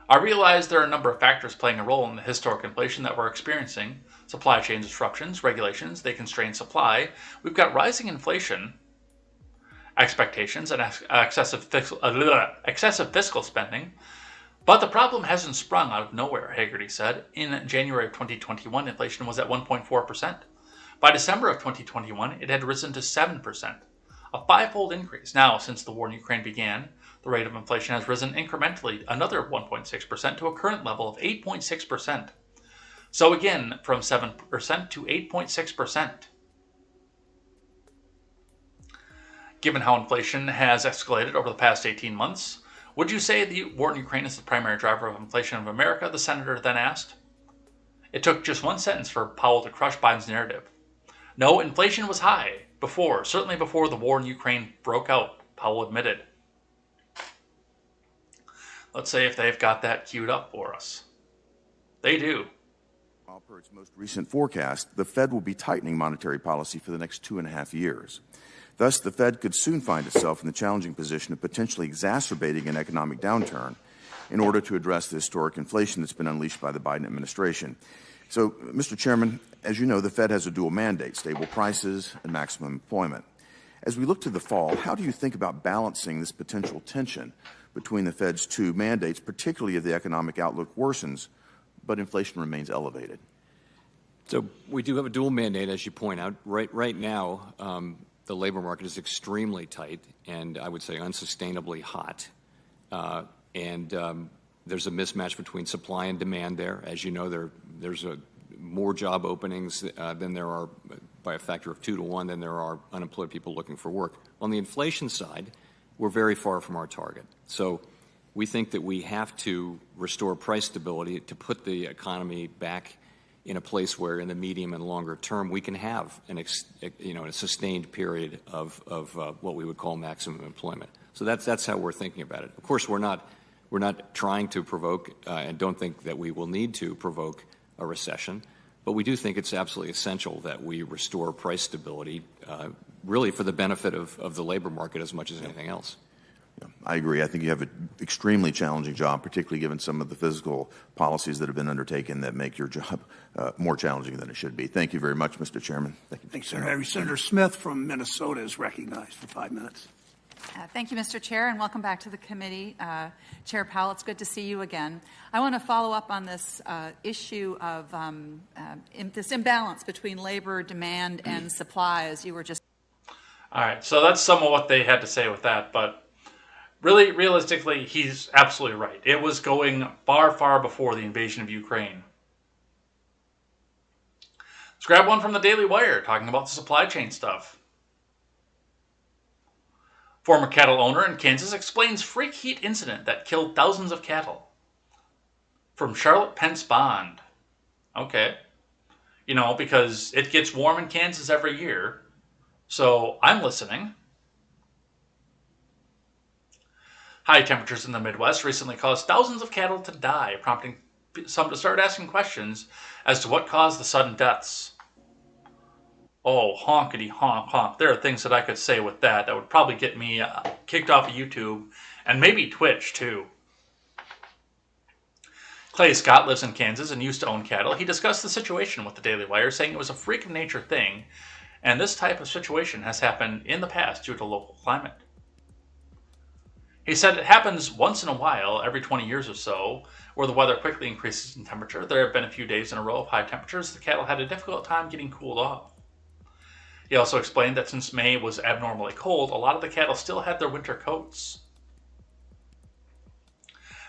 I realize there are a number of factors playing a role in the historic inflation that we're experiencing. Supply chain disruptions, regulations, they constrain supply. We've got rising inflation, expectations, and excessive fiscal spending. But the problem hasn't sprung out of nowhere, Hagerty said. In January of 2021, inflation was at 1.4%. By December of 2021, it had risen to 7%, a five-fold increase. Now, since the war in Ukraine began, the rate of inflation has risen incrementally another 1.6% to a current level of 8.6%. So again, from 7% to 8.6%. Given how inflation has escalated over the past 18 months, would you say the war in Ukraine is the primary driver of inflation of America? The senator then asked. It took just one sentence for Powell to crush Biden's narrative. No, inflation was high before, certainly before the war in Ukraine broke out, Powell admitted. Let's say if they've got that queued up for us. They do. While per its most recent forecast, the Fed will be tightening monetary policy for the next 2.5 years. Thus, the Fed could soon find itself in the challenging position of potentially exacerbating an economic downturn in order to address the historic inflation that's been unleashed by the Biden administration. So, Mr. Chairman, as you know, the Fed has a dual mandate, stable prices and maximum employment. As we look to the fall, how do you think about balancing this potential tension between the Fed's two mandates, particularly if the economic outlook worsens, but inflation remains elevated? So we do have a dual mandate, as you point out. Right now, the labor market is extremely tight and I would say unsustainably hot. There's a mismatch between supply and demand there. As you know, there's more job openings than there are, by a factor of 2 to 1, than there are unemployed people looking for work. On the inflation side, we're very far from our target. So we think that we have to restore price stability to put the economy back in a place where in the medium and longer term we can have a sustained period of what we would call maximum employment. So that's how we're thinking about it. Of course, we're not trying to provoke and don't think that we will need to provoke a recession, but we do think it's absolutely essential that we restore price stability really for the benefit of the labor market as much as anything else. Yeah, I agree. I think you have an extremely challenging job, particularly given some of the physical policies that have been undertaken that make your job more challenging than it should be. Thank you very much, Mr. Chairman. Thank you. Thanks, Senator. Senator Smith from Minnesota is recognized for 5 minutes. Thank you, Mr. Chair, and welcome back to the committee. Chair Powell, it's good to see you again. I want to follow up on this issue of this imbalance between labor demand and supply, as you were just. All right, so that's some of what they had to say with that, but really, realistically, he's absolutely right. It was going far, far before the invasion of Ukraine. Let's grab one from the Daily Wire talking about the supply chain stuff. Former cattle owner in Kansas explains freak heat incident that killed thousands of cattle. From Charlotte Pence Bond. Okay. You know, because it gets warm in Kansas every year. So I'm listening. High temperatures in the Midwest recently caused thousands of cattle to die, prompting some to start asking questions as to what caused the sudden deaths. Oh, honkety honk honk. There are things that I could say with that would probably get me kicked off of YouTube and maybe Twitch too. Clay Scott lives in Kansas and used to own cattle. He discussed the situation with the Daily Wire, saying it was a freak of nature thing, and this type of situation has happened in the past due to local climate. He said it happens once in a while, every 20 years or so, where the weather quickly increases in temperature. There have been a few days in a row of high temperatures. The cattle had a difficult time getting cooled off. He also explained that since May was abnormally cold, a lot of the cattle still had their winter coats.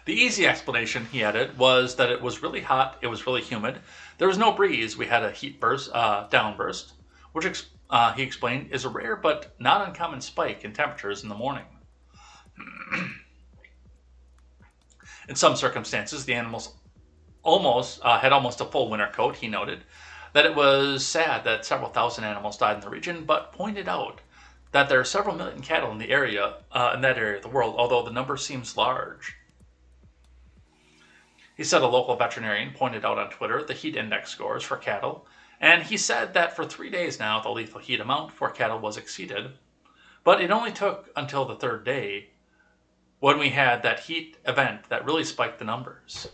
The easy explanation, he added, was that it was really hot, it was really humid, there was no breeze, we had a heat burst, downburst, which he explained is a rare but not uncommon spike in temperatures in the morning. In some circumstances, the animals had almost a full winter coat. He noted that it was sad that several thousand animals died in the region, but pointed out that there are several million cattle in the area, in that area of the world, although the number seems large. He said a local veterinarian pointed out on Twitter the heat index scores for cattle, and he said that for 3 days now the lethal heat amount for cattle was exceeded, but it only took until the third day when we had that heat event that really spiked the numbers.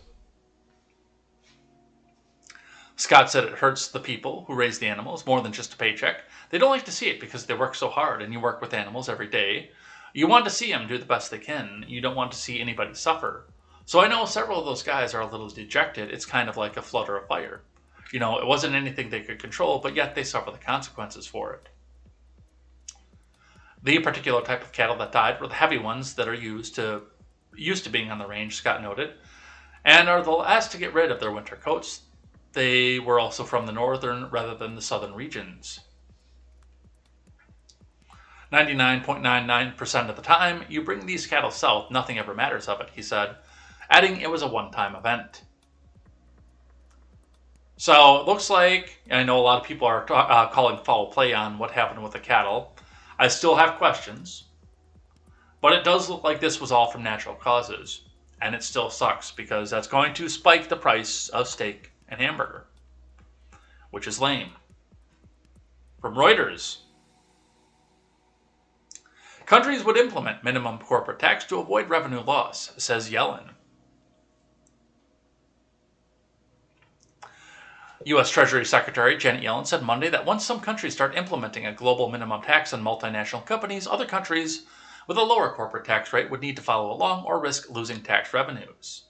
Scott said it hurts the people who raise the animals more than just a paycheck. They don't like to see it because they work so hard, and you work with animals every day. You want to see them do the best they can. You don't want to see anybody suffer. So I know several of those guys are a little dejected. It's kind of like a flood or a fire. It wasn't anything they could control, but yet they suffer the consequences for it. The particular type of cattle that died were the heavy ones that are used to being on the range, Scott noted, and are the last to get rid of their winter coats. They were also from the northern rather than the southern regions. 99.99% of the time you bring these cattle south, nothing ever matters of it, he said, adding it was a one-time event. So it looks like, and I know a lot of people are calling foul play on what happened with the cattle. I still have questions, but it does look like this was all from natural causes, and it still sucks because that's going to spike the price of steak and hamburger, which is lame. From Reuters, countries would implement minimum corporate tax to avoid revenue loss, says Yellen. U.S. Treasury Secretary Janet Yellen said Monday that once some countries start implementing a global minimum tax on multinational companies, other countries with a lower corporate tax rate would need to follow along or risk losing tax revenues.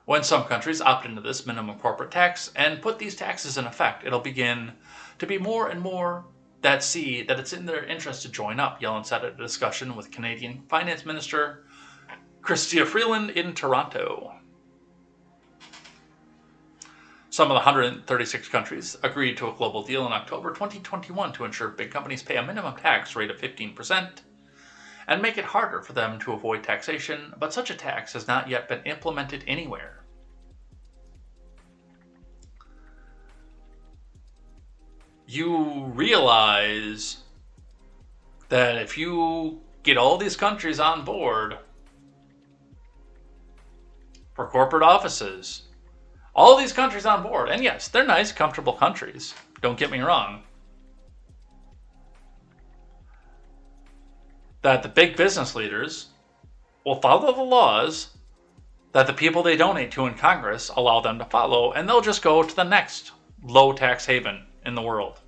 When some countries opt into this minimum corporate tax and put these taxes in effect, it'll begin to be more and more that see that it's in their interest to join up, Yellen said at a discussion with Canadian Finance Minister Chrystia Freeland in Toronto. Some of the 136 countries agreed to a global deal in October 2021 to ensure big companies pay a minimum tax rate of 15% and make it harder for them to avoid taxation, but such a tax has not yet been implemented anywhere. You realize that if you get all these countries on board for corporate offices, all these countries on board, and yes, they're nice, comfortable countries, don't get me wrong, that the big business leaders will follow the laws that the people they donate to in Congress allow them to follow, and they'll just go to the next low tax haven in the world.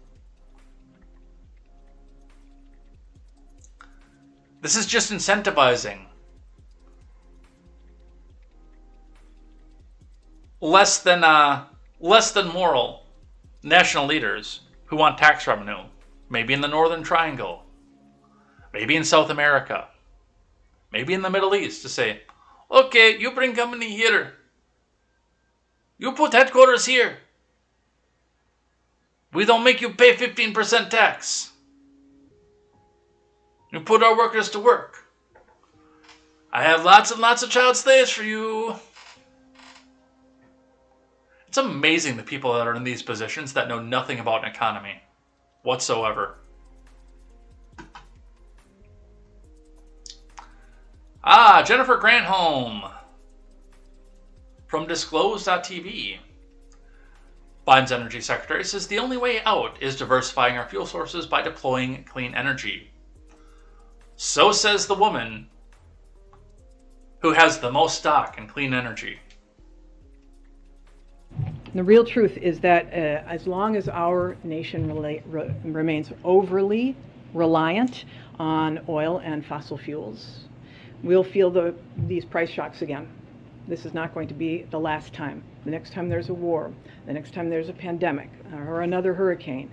This is just incentivizing less than moral national leaders who want tax revenue, maybe in the Northern Triangle, maybe in South America, maybe in the Middle East, to say, okay, you bring company here, you put headquarters here, we don't make you pay 15% tax, you put our workers to work, I have lots and lots of child slaves for you. It's amazing the people that are in these positions that know nothing about an economy whatsoever. Jennifer Granholm from Disclose.tv. Biden's energy secretary says the only way out is diversifying our fuel sources by deploying clean energy. So says the woman who has the most stock in clean energy. The real truth is that as long as our nation remains overly reliant on oil and fossil fuels, we'll feel these price shocks again. This is not going to be the last time. The next time there's a war, the next time there's a pandemic or another hurricane,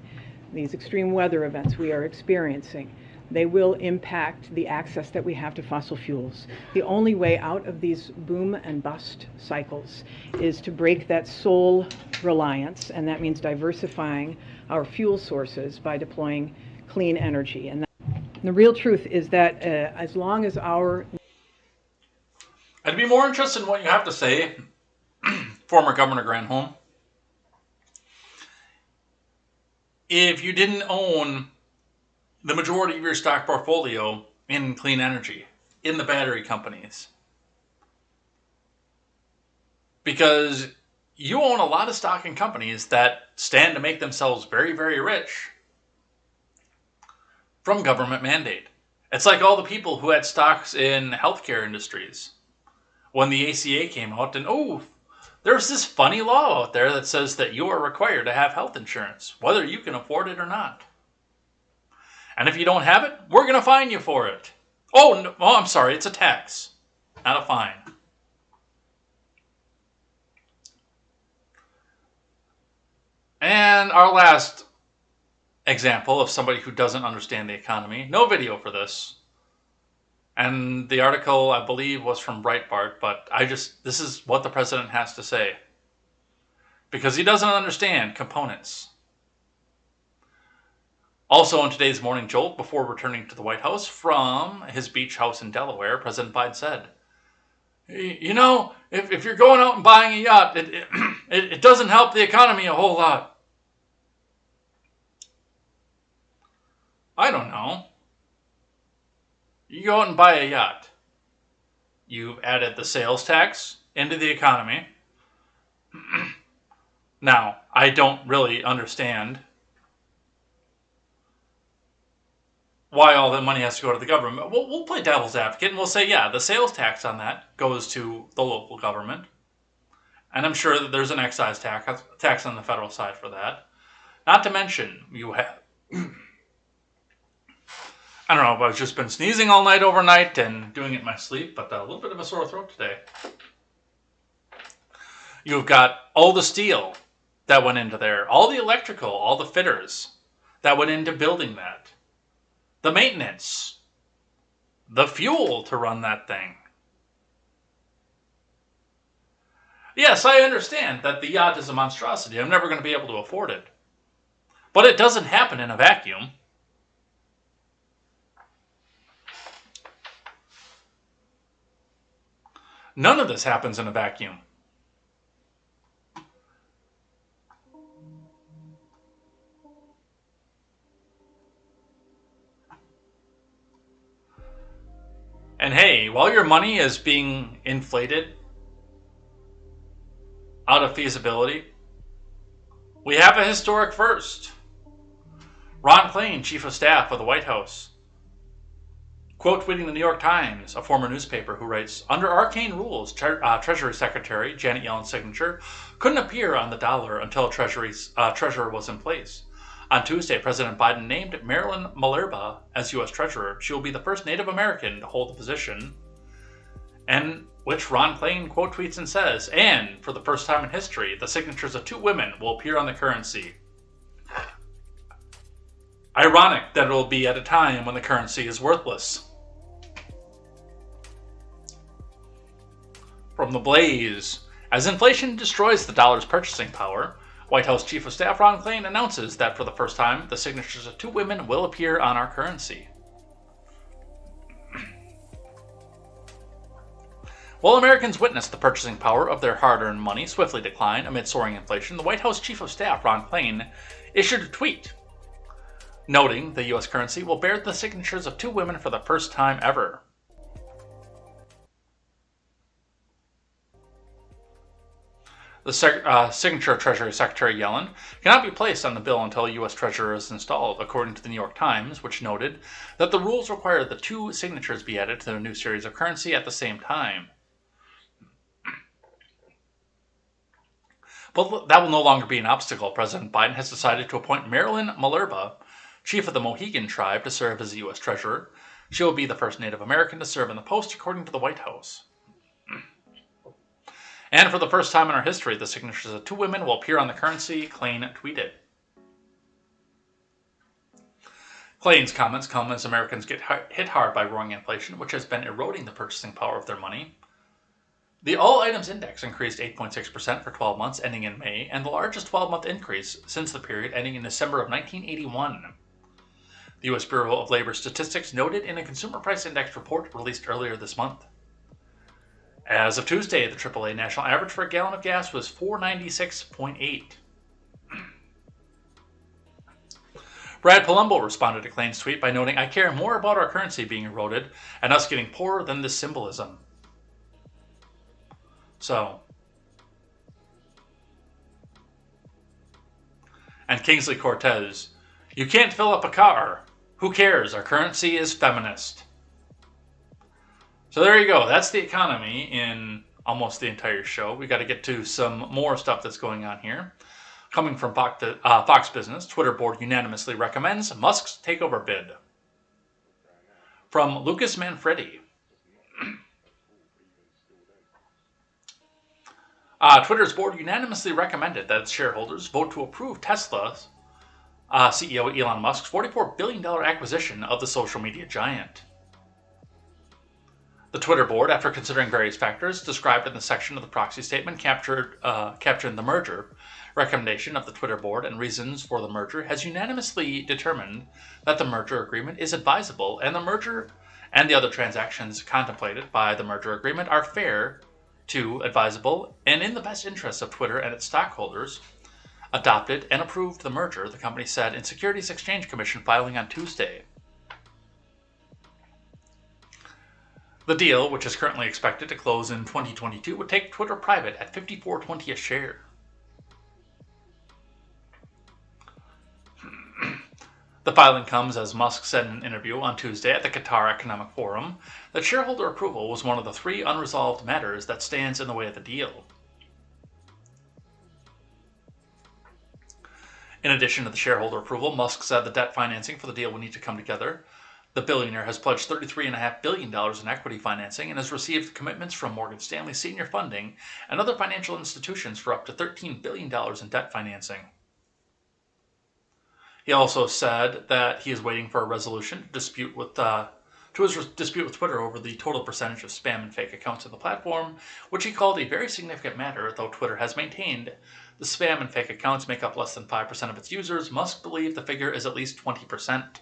these extreme weather events we are experiencing, they will impact the access that we have to fossil fuels. The only way out of these boom and bust cycles is to break that sole reliance, and that means diversifying our fuel sources by deploying clean energy. And the real truth is that as long as our... I'd be more interested in what you have to say, former Governor Granholm, if you didn't own the majority of your stock portfolio in clean energy, in the battery companies. Because you own a lot of stock in companies that stand to make themselves very, very rich from government mandate. It's like all the people who had stocks in healthcare industries. When the ACA came out, and there's this funny law out there that says that you are required to have health insurance, whether you can afford it or not. And if you don't have it, we're going to fine you for it. I'm sorry, it's a tax, not a fine. And our last example of somebody who doesn't understand the economy. No video for this. And the article, I believe, was from Breitbart, but this is what the president has to say. Because he doesn't understand components. Also in today's Morning Jolt, before returning to the White House from his beach house in Delaware, President Biden said, you know, if you're going out and buying a yacht, it doesn't help the economy a whole lot. I don't know. You go out and buy a yacht. You've added the sales tax into the economy. Now, I don't really understand why all the money has to go to the government. We'll play devil's advocate and we'll say, yeah, the sales tax on that goes to the local government. And I'm sure that there's an excise tax on the federal side for that. Not to mention, you have... I don't know if I've just been sneezing all night overnight and doing it in my sleep, but a little bit of a sore throat today. You've got all the steel that went into there, all the electrical, all the fitters that went into building that, the maintenance, the fuel to run that thing. Yes, I understand that the yacht is a monstrosity. I'm never going to be able to afford it. But it doesn't happen in a vacuum. None of this happens in a vacuum. And hey, while your money is being inflated out of feasibility, we have a historic first. Ron Klain, Chief of Staff of the White House, quote tweeting the New York Times, a former newspaper, who writes, under arcane rules, Treasury Secretary Janet Yellen's signature couldn't appear on the dollar until a treasurer was in place. On Tuesday, President Biden named Marilyn Malerba as U.S. Treasurer. She will be the first Native American to hold the position, and which Ron Klain quote tweets and says, and for the first time in history, the signatures of 2 women will appear on the currency. Ironic that it will be at a time when the currency is worthless. From the Blaze, as inflation destroys the dollar's purchasing power, White House Chief of Staff Ron Klain announces that for the first time, the signatures of 2 women will appear on our currency. While Americans witnessed the purchasing power of their hard-earned money swiftly decline amid soaring inflation, the White House Chief of Staff Ron Klain issued a tweet noting the U.S. currency will bear the signatures of 2 women for the first time ever. The signature of Treasury Secretary Yellen cannot be placed on the bill until a U.S. Treasurer is installed, according to the New York Times, which noted that the rules require that 2 signatures be added to the new series of currency at the same time. But that will no longer be an obstacle. President Biden has decided to appoint Marilyn Malerba, chief of the Mohegan tribe, to serve as the U.S. Treasurer. She will be the first Native American to serve in the post, according to the White House. And for the first time in our history, the signatures of 2 women will appear on the currency, Klain tweeted. Klain's comments come as Americans get hit hard by roaring inflation, which has been eroding the purchasing power of their money. The All Items Index increased 8.6% for 12 months ending in May, and the largest 12-month increase since the period ending in December of 1981. The U.S. Bureau of Labor Statistics noted in a Consumer Price Index report released earlier this month. As of Tuesday, the AAA national average for a gallon of gas was $4.96.8. Brad Palumbo responded to Klain's tweet by noting, I care more about our currency being eroded and us getting poorer than this symbolism. So. And Kingsley Cortez, you can't fill up a car. Who cares? Our currency is feminist. So there you go. That's the economy in almost the entire show. We got to get to some more stuff that's going on here. Coming from Fox Business, Twitter board unanimously recommends Musk's takeover bid. From Lucas Manfredi. Twitter's board unanimously recommended that its shareholders vote to approve Tesla's CEO Elon Musk's $44 billion acquisition of the social media giant. The Twitter board, after considering various factors described in the section of the proxy statement capturing the merger recommendation of the Twitter board and reasons for the merger, has unanimously determined that the merger agreement is advisable and the merger and the other transactions contemplated by the merger agreement are fair to, advisable, and in the best interests of Twitter and its stockholders. Adopted and approved the merger, the company said in Securities Exchange Commission filing on Tuesday. The deal, which is currently expected to close in 2022, would take Twitter private at $54.20 a share. The filing comes as Musk said in an interview on Tuesday at the Qatar Economic Forum that shareholder approval was one of the 3 unresolved matters that stands in the way of the deal. In addition to the shareholder approval, Musk said the debt financing for the deal would need to come together. The billionaire has pledged $33.5 billion in equity financing and has received commitments from Morgan Stanley Senior Funding and other financial institutions for up to $13 billion in debt financing. He also said that he is waiting for a resolution to his dispute with Twitter over the total percentage of spam and fake accounts on the platform, which he called a very significant matter, though Twitter has maintained the spam and fake accounts make up less than 5% of its users. Musk believes the figure is at least 20%.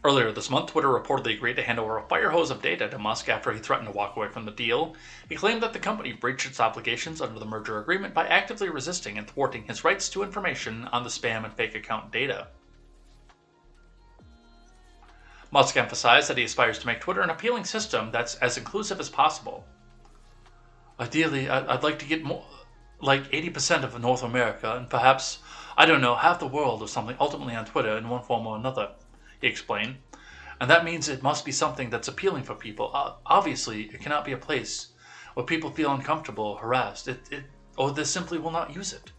Earlier this month, Twitter reportedly agreed to hand over a fire hose of data to Musk after he threatened to walk away from the deal. He claimed that the company breached its obligations under the merger agreement by actively resisting and thwarting his rights to information on the spam and fake account data. Musk emphasized that he aspires to make Twitter an appealing system that's as inclusive as possible. Ideally, I'd like to get more, like 80% of North America, and perhaps, I don't know, half the world or something ultimately on Twitter in one form or another, he explained. And that means it must be something that's appealing for people. Obviously, it cannot be a place where people feel uncomfortable, harassed, or they simply will not use it.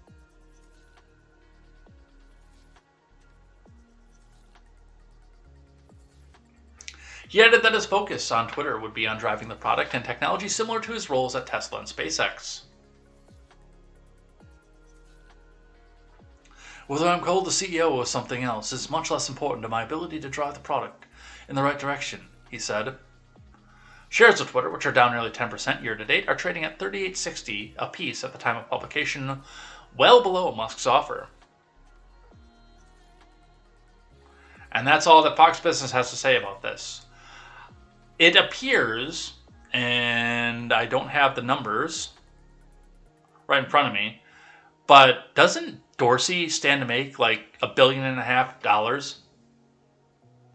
He added that his focus on Twitter would be on driving the product and technology similar to his roles at Tesla and SpaceX. Whether I'm called the CEO or something else is much less important to my ability to drive the product in the right direction, he said. Shares of Twitter, which are down nearly 10% year to date, are trading at $38.60 a piece at the time of publication, well below Musk's offer. And that's all that Fox Business has to say about this. It appears, and I don't have the numbers right in front of me, but doesn't Dorsey stand to make like $1.5 billion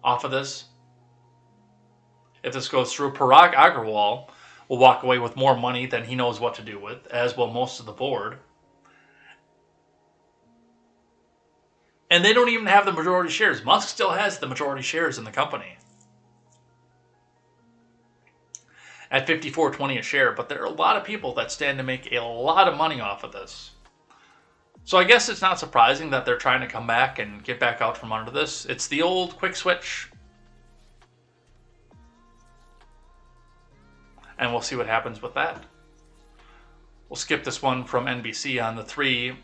off of this? If this goes through, Parag Agrawal will walk away with more money than he knows what to do with, as will most of the board. And they don't even have the majority shares. Musk still has the majority shares in the company at $54.20 a share, but there are a lot of people that stand to make a lot of money off of this. So I guess it's not surprising that they're trying to come back and get back out from under this. It's the old quick switch. And we'll see what happens with that. We'll skip this one from NBC on the 3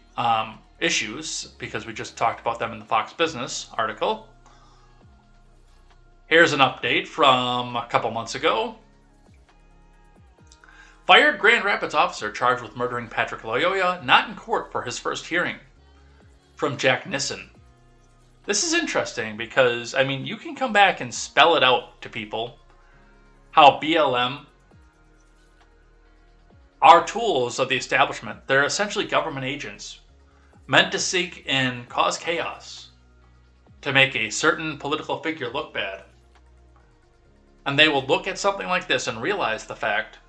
issues because we just talked about them in the Fox Business article. Here's an update from a couple months ago. Fired Grand Rapids officer charged with murdering Patrick Loyola, not in court for his first hearing. From Jack Nissen. This is interesting because, I mean, you can come back and spell it out to people how BLM are tools of the establishment. They're essentially government agents meant to seek and cause chaos to make a certain political figure look bad. And they will look at something like this and realize the fact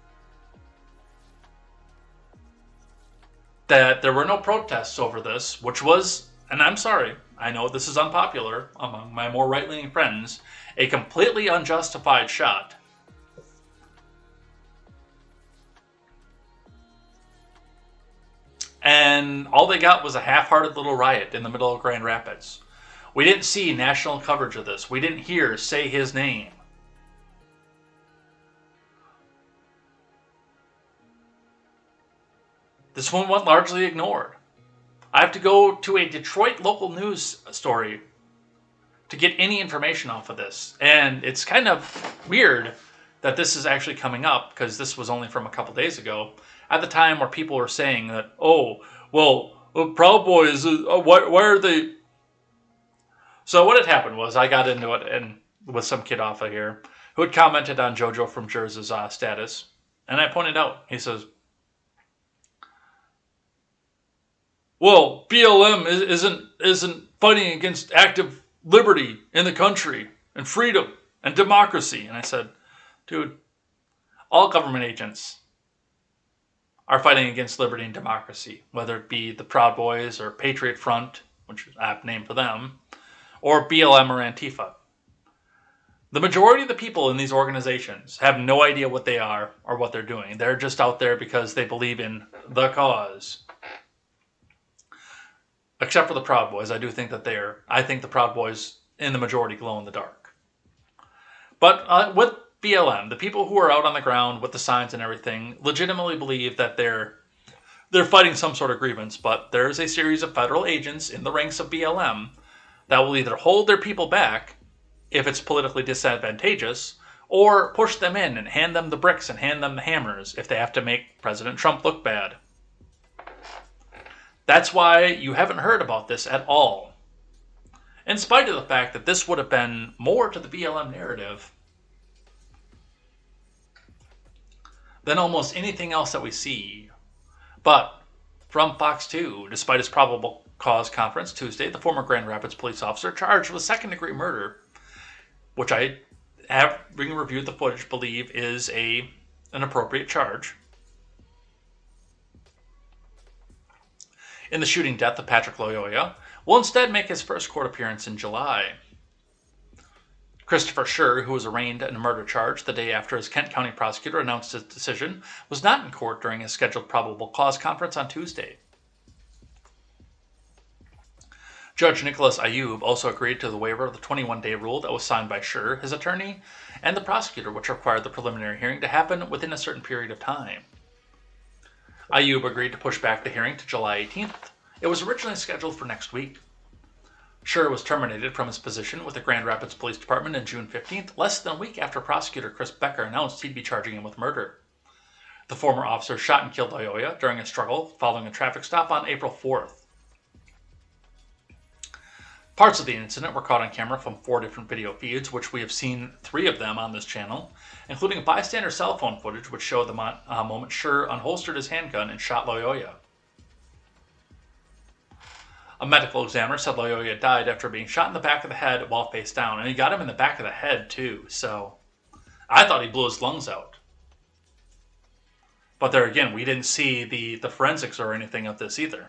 that there were no protests over this, which was, and I'm sorry, I know this is unpopular among my more right-leaning friends, a completely unjustified shot. And all they got was a half-hearted little riot in the middle of Grand Rapids. We didn't see national coverage of this. We didn't hear say his name. This one went largely ignored. I have to go to a Detroit local news story to get any information off of this. And it's kind of weird that this is actually coming up, because this was only from a couple days ago, at the time where people were saying that, oh, well, Proud Boys, why are they... So what had happened was I got into it and with some kid off of here who had commented on JoJo from Jersey's status. And I pointed out, he says, well, BLM isn't fighting against active liberty in the country and freedom and democracy. And I said, dude, all government agents are fighting against liberty and democracy, whether it be the Proud Boys or Patriot Front, which is an apt name for them, or BLM or Antifa. The majority of the people in these organizations have no idea what they are or what they're doing. They're just out there because they believe in the cause. Except for the Proud Boys. I think the Proud Boys in the majority glow in the dark. But with BLM, the people who are out on the ground with the signs and everything legitimately believe that they're fighting some sort of grievance, but there's a series of federal agents in the ranks of BLM that will either hold their people back if it's politically disadvantageous, or push them in and hand them the bricks and hand them the hammers if they have to make President Trump look bad. That's why you haven't heard about this at all. In spite of the fact that this would have been more to the BLM narrative than almost anything else that we see. But from Fox 2, despite his probable cause conference Tuesday, the former Grand Rapids police officer charged with second-degree murder, which I, having reviewed the footage, believe is an appropriate charge, in the shooting death of Patrick Loyola, will instead make his first court appearance in July. Christopher Scher, who was arraigned in a murder charge the day after his Kent County prosecutor announced his decision, was not in court during his scheduled probable cause conference on Tuesday. Judge Nicholas Ayub also agreed to the waiver of the 21-day rule that was signed by Scher, his attorney, and the prosecutor, which required the preliminary hearing to happen within a certain period of time. Ayub agreed to push back the hearing to July 18th. It was originally scheduled for next week. Scher was terminated from his position with the Grand Rapids Police Department on June 15th, less than a week after prosecutor Chris Becker announced he'd be charging him with murder. The former officer shot and killed Loyola during a struggle following a traffic stop on April 4th. Parts of the incident were caught on camera from 4 different video feeds, which we have seen 3 of them on this channel, including a bystander cell phone footage which showed the moment Scher unholstered his handgun and shot Loyola. A medical examiner said Loyola died after being shot in the back of the head while face down, and he got him in the back of the head too, so I thought he blew his lungs out. But there again, we didn't see the forensics or anything of this either.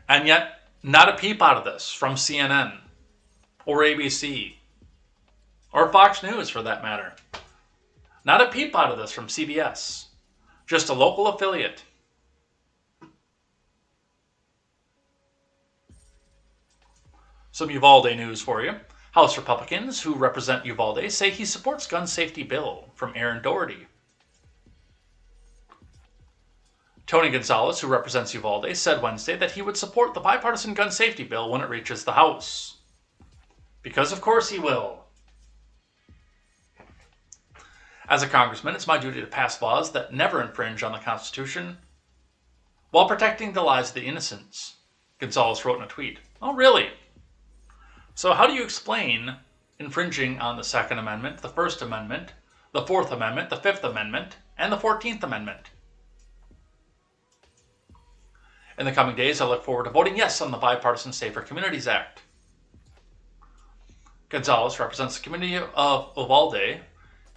And yet, not a peep out of this from CNN or ABC or Fox News for that matter. Not a peep out of this from CBS. Just a local affiliate. Some Uvalde news for you. House Republicans who represent Uvalde say he supports gun safety bill from Aaron Doherty. Tony Gonzalez, who represents Uvalde, said Wednesday that he would support the bipartisan gun safety bill when it reaches the House. Because of course he will. As a congressman, it's my duty to pass laws that never infringe on the Constitution while protecting the lives of the innocents, Gonzalez wrote in a tweet. Oh, really? So how do you explain infringing on the Second Amendment, the First Amendment, the Fourth Amendment, the Fifth Amendment, and the 14th Amendment? In the coming days, I look forward to voting yes on the Bipartisan Safer Communities Act. Gonzalez represents the community of Uvalde,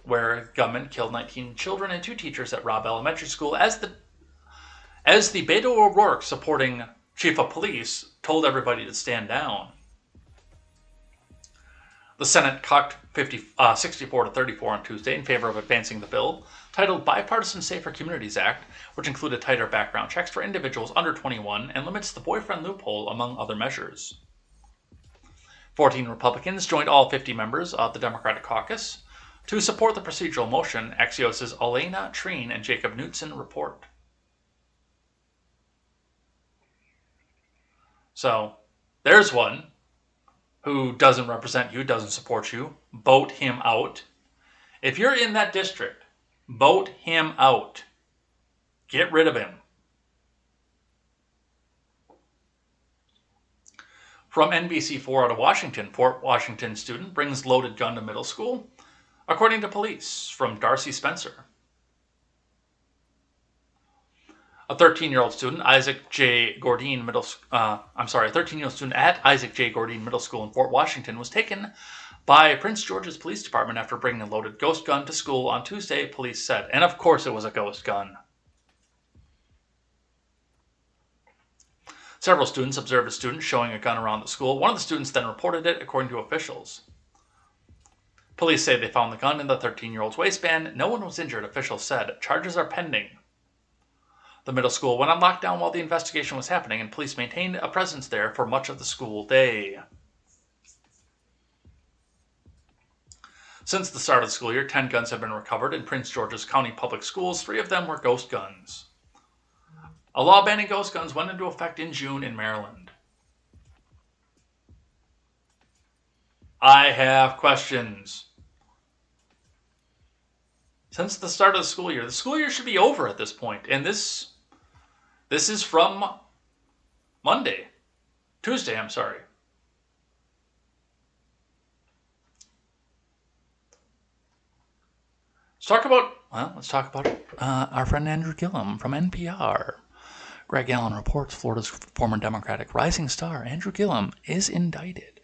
where gunmen killed 19 children and 2 teachers at Robb Elementary School, as the Beto O'Rourke supporting chief of police told everybody to stand down. The Senate cocked 64-34 on Tuesday in favor of advancing the bill, titled Bipartisan Safer Communities Act, which included tighter background checks for individuals under 21 and limits the boyfriend loophole, among other measures. 14 Republicans joined all 50 members of the Democratic caucus to support the procedural motion, Axios' Elena Treen and Jacob Knutson report. So, there's one who doesn't represent you, doesn't support you. Vote him out. If you're in that district, vote him out. Get rid of him. From NBC4 out of Washington, Fort Washington student brings loaded gun to middle school, according to police, from Darcy Spencer. A 13-year-old student, a 13-year-old student at Isaac J. Gordine Middle School in Fort Washington was taken by Prince George's Police Department after bringing a loaded ghost gun to school on Tuesday, police said. And of course it was a ghost gun. Several students observed a student showing a gun around the school. One of the students then reported it, according to officials. Police say they found the gun in the 13-year-old's waistband. No one was injured, officials said. Charges are pending. The middle school went on lockdown while the investigation was happening, and police maintained a presence there for much of the school day. Since the start of the school year, 10 guns have been recovered in Prince George's County Public Schools. 3 of them were ghost guns. A law banning ghost guns went into effect in June in Maryland. I have questions. Since the start of the school year should be over at this point, and this is from Tuesday, I'm sorry. Let's talk about our friend Andrew Gillum from NPR. Greg Allen reports Florida's former Democratic rising star, Andrew Gillum, is indicted.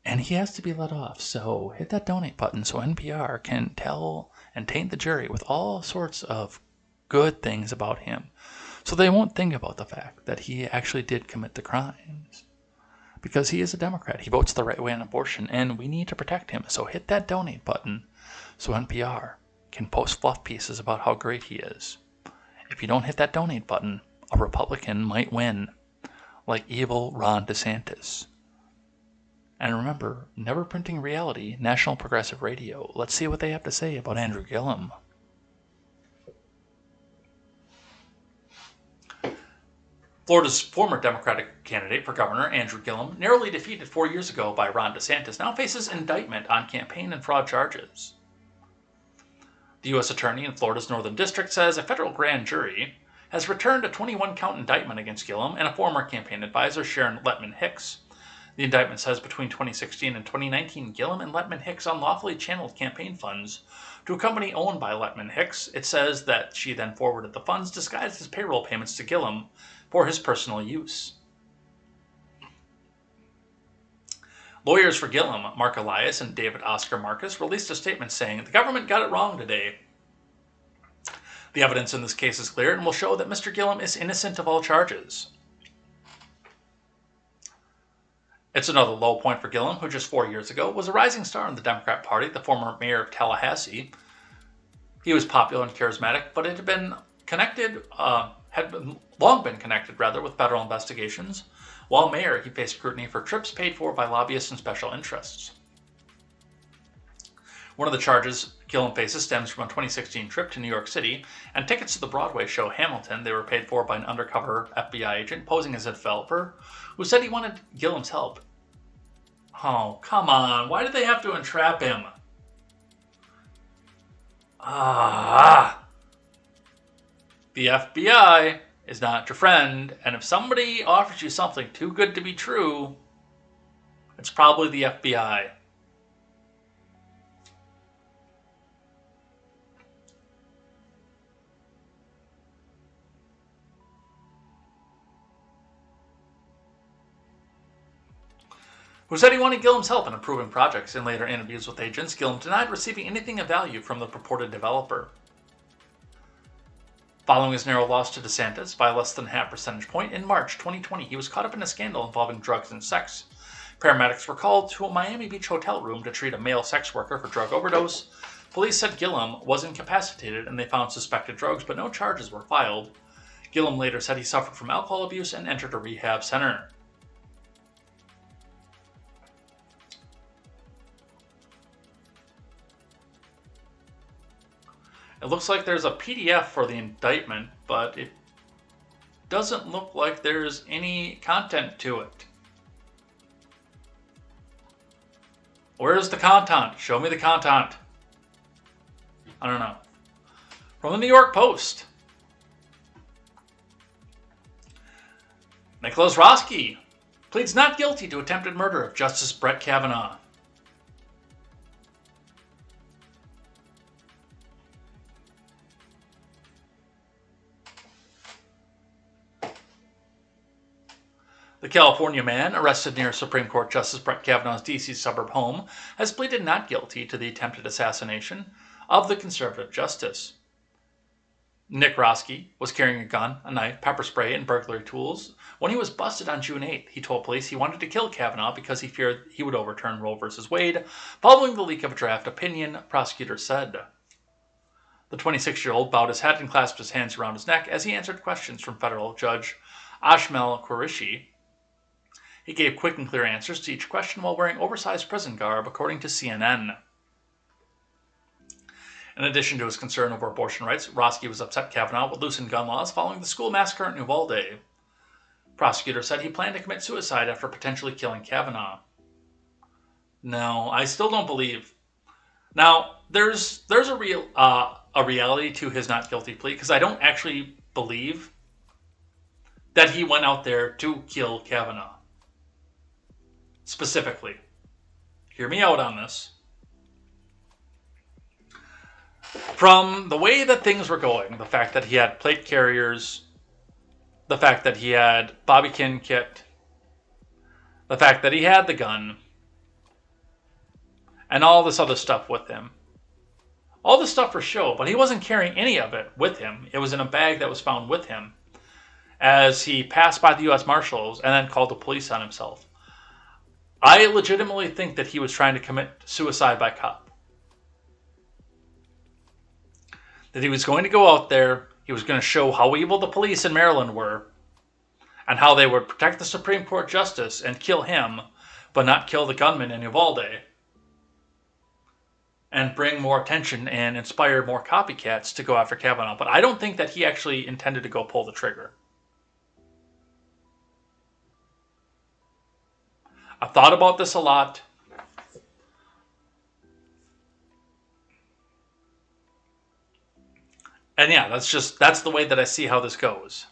And he has to be let off, so hit that donate button so NPR can tell and taint the jury with all sorts of good things about him, so they won't think about the fact that he actually did commit the crimes. Because he is a Democrat. He votes the right way on abortion, and we need to protect him. So hit that donate button so NPR can post fluff pieces about how great he is. If you don't hit that donate button, a Republican might win, like evil Ron DeSantis. And remember, never printing reality, National Progressive Radio. Let's see what they have to say about Andrew Gillum. Florida's former Democratic candidate for governor, Andrew Gillum, narrowly defeated 4 years ago by Ron DeSantis, now faces indictment on campaign and fraud charges. The U.S. Attorney in Florida's Northern District says a federal grand jury has returned a 21-count indictment against Gillum and a former campaign advisor, Sharon Letman Hicks. The indictment says between 2016 and 2019, Gillum and Letman Hicks unlawfully channeled campaign funds to a company owned by Letman Hicks. It says that she then forwarded the funds disguised as payroll payments to Gillum for his personal use. Lawyers for Gillum, Mark Elias and David Oscar Marcus, released a statement saying, "The government got it wrong today. The evidence in this case is clear and will show that Mr. Gillum is innocent of all charges." It's another low point for Gillum, who just 4 years ago was a rising star in the Democrat Party, the former mayor of Tallahassee. He was popular and charismatic, but it had been long been connected with federal investigations. While mayor, he faced scrutiny for trips paid for by lobbyists and special interests. One of the charges Gillum faces stems from a 2016 trip to New York City and tickets to the Broadway show Hamilton. They were paid for by an undercover FBI agent posing as a developer who said he wanted Gillum's help. Oh, come on. Why did they have to entrap him? The FBI is not your friend, and if somebody offers you something too good to be true, it's probably the FBI. Who said he wanted Gillum's help in approving projects. In later interviews with agents, Gillum denied receiving anything of value from the purported developer. Following his narrow loss to DeSantis by less than half percentage point, in March 2020, he was caught up in a scandal involving drugs and sex. Paramedics were called to a Miami Beach hotel room to treat a male sex worker for drug overdose. Police said Gillum was incapacitated and they found suspected drugs, but no charges were filed. Gillum later said he suffered from alcohol abuse and entered a rehab center. It looks like there's a PDF for the indictment, but it doesn't look like there's any content to it. Where's the content? Show me the content. I don't know. From the New York Post. Nicholas Roski pleads not guilty to attempted murder of Justice Brett Kavanaugh. The California man arrested near Supreme Court Justice Brett Kavanaugh's D.C. suburb home has pleaded not guilty to the attempted assassination of the conservative justice. Nick Roski was carrying a gun, a knife, pepper spray, and burglary tools when he was busted on June 8th. He told police he wanted to kill Kavanaugh because he feared he would overturn Roe v. Wade following the leak of a draft opinion, prosecutors said. The 26-year-old bowed his head and clasped his hands around his neck as he answered questions from federal judge Ashmel Qureshi. He gave quick and clear answers to each question while wearing oversized prison garb, according to CNN. In addition to his concern over abortion rights, Roski was upset Kavanaugh would loosen gun laws following the school massacre in Uvalde. Prosecutors said he planned to commit suicide after potentially killing Kavanaugh. No, I still don't believe. Now, there's a reality to his not guilty plea, because I don't actually believe that he went out there to kill Kavanaugh. Specifically. Hear me out on this. From the way that things were going, the fact that he had plate carriers, the fact that he had bobby pin kit, the fact that he had the gun, and all this other stuff with him. All this stuff for show, but he wasn't carrying any of it with him. It was in a bag that was found with him as he passed by the U.S. Marshals and then called the police on himself. I legitimately think that he was trying to commit suicide by cop. That he was going to go out there, he was going to show how evil the police in Maryland were, and how they would protect the Supreme Court justice and kill him, but not kill the gunman in Uvalde, and bring more attention and inspire more copycats to go after Kavanaugh. But I don't think that he actually intended to go pull the trigger. I've thought about this a lot. And yeah, that's the way that I see how this goes.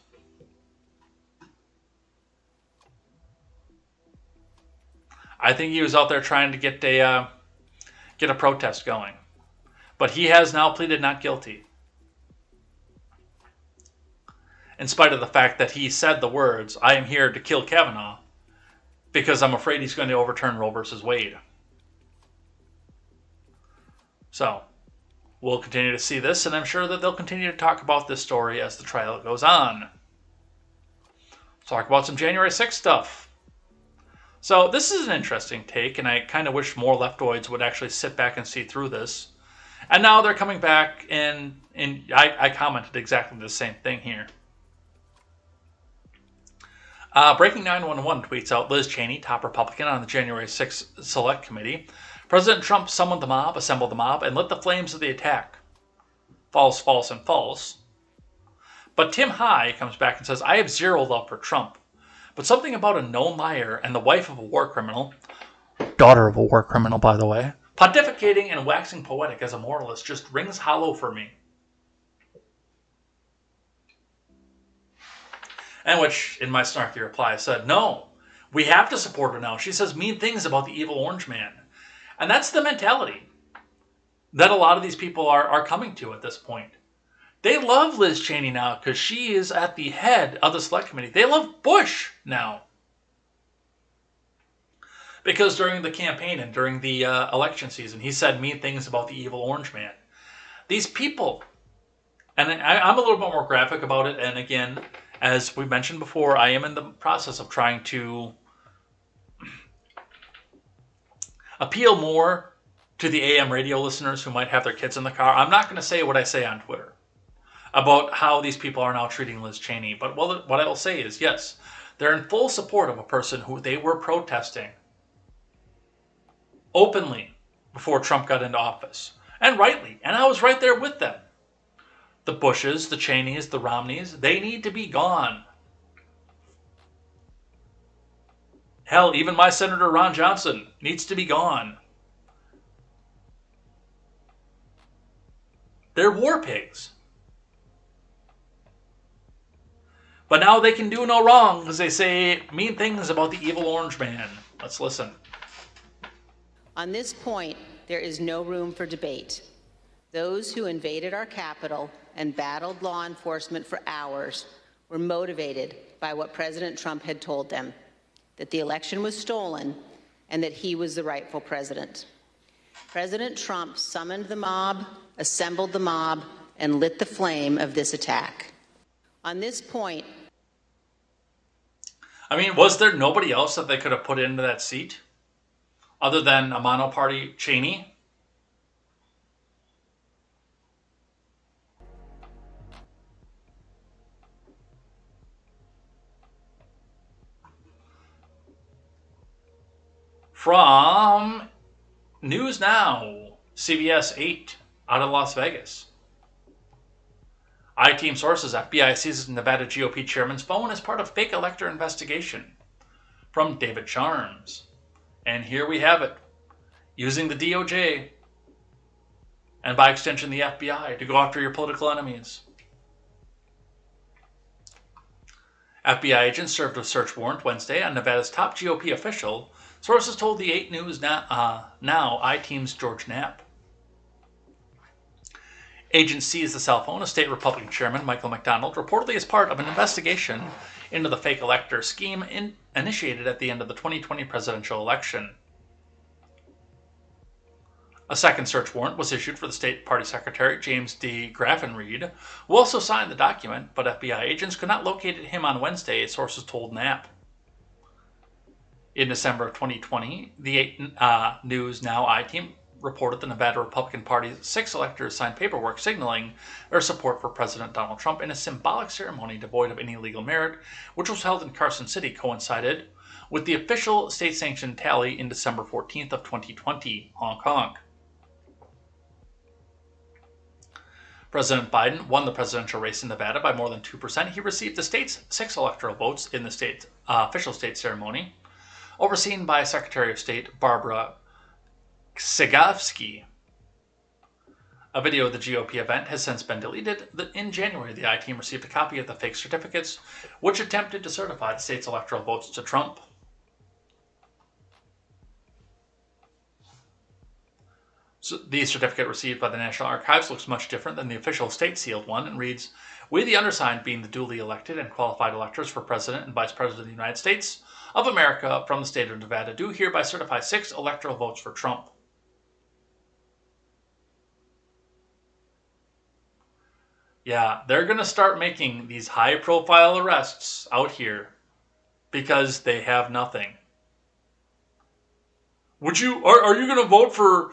I think he was out there trying to get a protest going. But he has now pleaded not guilty. In spite of the fact that he said the words, "I am here to kill Kavanaugh because I'm afraid he's going to overturn Roe versus Wade." So, we'll continue to see this, and I'm sure that they'll continue to talk about this story as the trial goes on. Let's talk about some January 6th stuff. So, this is an interesting take, and I kind of wish more leftoids would actually sit back and see through this. And now they're coming back, and I commented exactly the same thing here. Breaking 911 tweets out Liz Cheney, top Republican on the January 6th Select Committee. President Trump summoned the mob, assembled the mob, and lit the flames of the attack. False, false, and false. But Tim High comes back and says, I have zero love for Trump. But something about a known liar and the wife of a war criminal, daughter of a war criminal, by the way, pontificating and waxing poetic as a moralist just rings hollow for me. And which, in my snarky reply, I said, no, we have to support her now. She says mean things about the evil orange man. And that's the mentality that a lot of these people are coming to at this point. They love Liz Cheney now because she is at the head of the Select Committee. They love Bush now. Because during the campaign and during the election season, he said mean things about the evil orange man. These people, and I'm a little bit more graphic about it, and again, as we mentioned before, I am in the process of trying to appeal more to the AM radio listeners who might have their kids in the car. I'm not going to say what I say on Twitter about how these people are now treating Liz Cheney. But what I will say is, yes, they're in full support of a person who they were protesting openly before Trump got into office. And rightly. And I was right there with them. the Bushes, the Cheneys, the Romneys, they need to be gone. Hell, even my Senator Ron Johnson needs to be gone. They're war pigs. But now they can do no wrong because they say mean things about the evil orange man. Let's listen. On this point, there is no room for debate. Those who invaded our capital and battled law enforcement for hours were motivated by what President Trump had told them, that the election was stolen and that he was the rightful president. President Trump summoned the mob, assembled the mob, and lit the flame of this attack. On this point, I mean, was there nobody else that they could have put into that seat other than a monoparty Cheney? From News Now, CBS 8 out of Las Vegas. I-Team sources, FBI seizes Nevada GOP chairman's phone as part of fake elector investigation. From David Charms. And here we have it. Using the DOJ and by extension the FBI to go after your political enemies. FBI agents served a search warrant Wednesday on Nevada's top GOP official, sources told the 8 News Now I-Team's George Knapp. Agents seized the cell phone of state Republican Chairman Michael McDonald, reportedly as part of an investigation into the fake elector scheme initiated at the end of the 2020 presidential election. A second search warrant was issued for the state party secretary, James D. Graffenreid, who also signed the document, but FBI agents could not locate him on Wednesday, sources told Knapp. In December of 2020, the 8 News Now I-Team reported the Nevada Republican Party's 6 electors signed paperwork signaling their support for President Donald Trump in a symbolic ceremony devoid of any legal merit, which was held in Carson City, coincided with the official state-sanctioned tally in December 14th of 2020, Hong Kong. President Biden won the presidential race in Nevada by more than 2%. He received the state's 6 electoral votes in the state official state ceremony, overseen by Secretary of State Barbara Segavsky. A video of the GOP event has since been deleted. In January, the I-Team received a copy of the fake certificates, which attempted to certify the state's electoral votes to Trump. So the certificate received by the National Archives looks much different than the official state-sealed one and reads, "We, the undersigned, being the duly elected and qualified electors for President and Vice President of the United States of America from the state of Nevada, do hereby certify 6 electoral votes for Trump." Yeah, they're going to start making these high-profile arrests out here because they have nothing. Are you going to vote for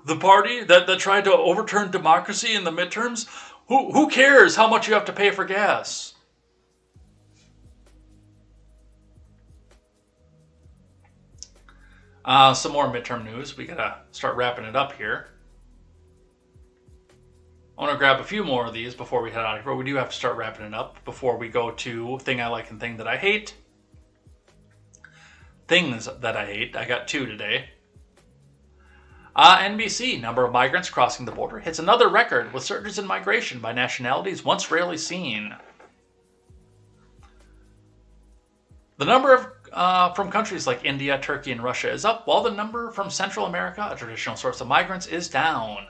the party that tried to overturn democracy in the midterms? Who cares how much you have to pay for gas? Some more midterm news. We got to start wrapping it up here. I want to grab a few more of these before we head out of here. We do have to start wrapping it up before we go to Thing I Like and Thing That I Hate. Things that I hate. I got 2 today. NBC, number of migrants crossing the border, hits another record with surges in migration by nationalities once rarely seen. The number of from countries like India, Turkey, and Russia is up, while the number from Central America, a traditional source of migrants, is down.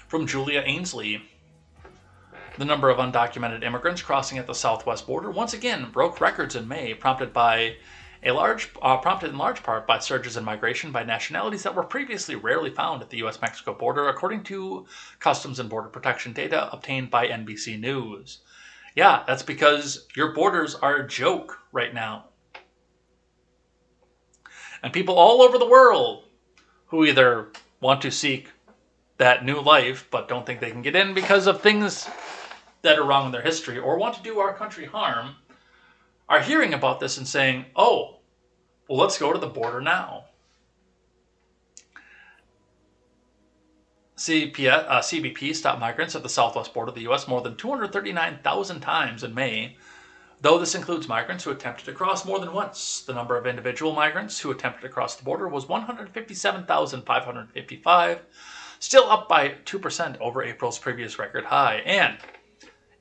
From Julia Ainsley, the number of undocumented immigrants crossing at the southwest border once again broke records in May, prompted in large part by surges in migration by nationalities that were previously rarely found at the U.S.-Mexico border, according to Customs and Border Protection data obtained by NBC News. Yeah, that's because your borders are a joke right now. And people all over the world who either want to seek that new life but don't think they can get in because of things that are wrong in their history or want to do our country harm are hearing about this and saying, oh, well, let's go to the border now. CBP stopped migrants at the southwest border of the U.S. more than 239,000 times in May, though this includes migrants who attempted to cross more than once. The number of individual migrants who attempted to cross the border was 157,555, still up by 2% over April's previous record high. And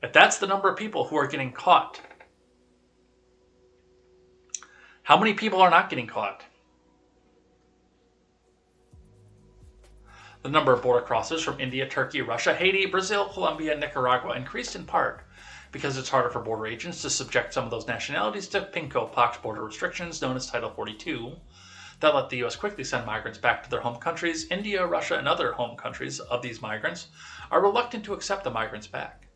if that's the number of people who are getting caught, how many people are not getting caught? The number of border crossers from India, Turkey, Russia, Haiti, Brazil, Colombia, and Nicaragua increased in part because it's harder for border agents to subject some of those nationalities to pinko-pox border restrictions known as Title 42 that let the U.S. quickly send migrants back to their home countries. India, Russia, and other home countries of these migrants are reluctant to accept the migrants back.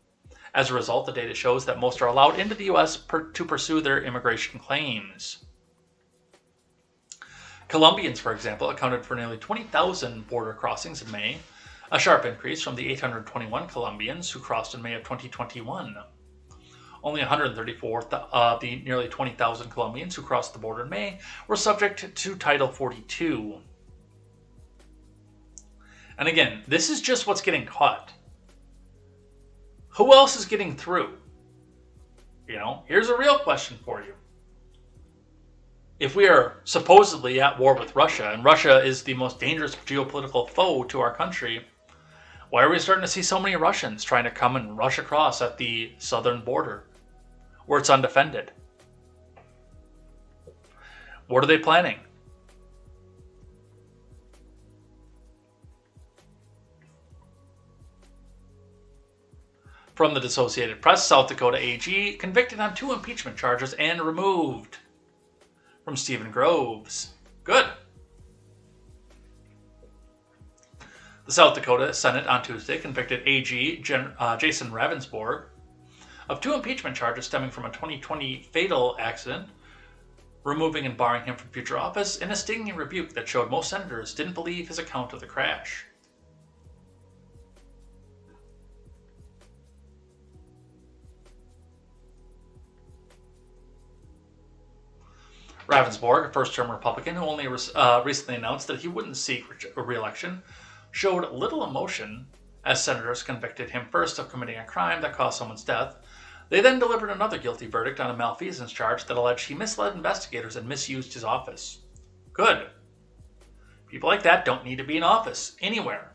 As a result, the data shows that most are allowed into the U.S. to pursue their immigration claims. Colombians, for example, accounted for nearly 20,000 border crossings in May, a sharp increase from the 821 Colombians who crossed in May of 2021. Only 134 of the nearly 20,000 Colombians who crossed the border in May were subject to Title 42. And again, this is just what's getting caught. Who else is getting through? Here's a real question for you. If we are supposedly at war with Russia, and Russia is the most dangerous geopolitical foe to our country, why are we starting to see so many Russians trying to come and rush across at the southern border, where it's undefended? What are they planning? From the Associated Press, South Dakota AG convicted on 2 impeachment charges and removed. From Stephen Groves. Good. The South Dakota Senate on Tuesday convicted AG Jason Ravensborg of 2 impeachment charges stemming from a 2020 fatal accident, removing and barring him from future office in a stinging rebuke that showed most senators didn't believe his account of the crash. Ravensborg, a first-term Republican who only recently announced that he wouldn't seek re-election, showed little emotion as senators convicted him first of committing a crime that caused someone's death. They then delivered another guilty verdict on a malfeasance charge that alleged he misled investigators and misused his office. Good. People like that don't need to be in office anywhere.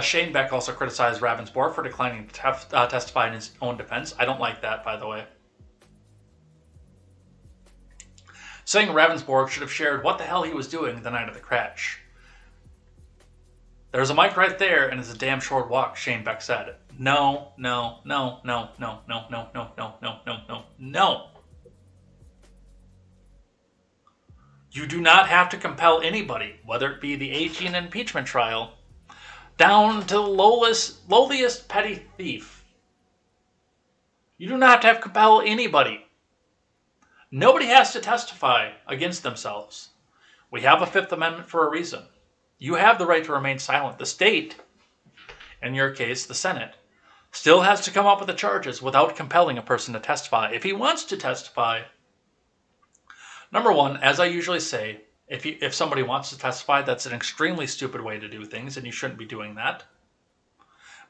Shane Beck also criticized Ravensborg for declining to testify in his own defense. I don't like that, by the way. Saying Ravensborg should have shared what the hell he was doing the night of the crash. There's a mic right there, and it's a damn short walk, Shane Beck said. No. You do not have to compel anybody, whether it be the AG in an impeachment trial, down to the lowliest petty thief. You do not have to compel anybody. Nobody has to testify against themselves. We have a Fifth Amendment for a reason. You have the right to remain silent. The state, in your case, the Senate, still has to come up with the charges without compelling a person to testify. If he wants to testify, number one, as I usually say, if somebody wants to testify, that's an extremely stupid way to do things, and you shouldn't be doing that.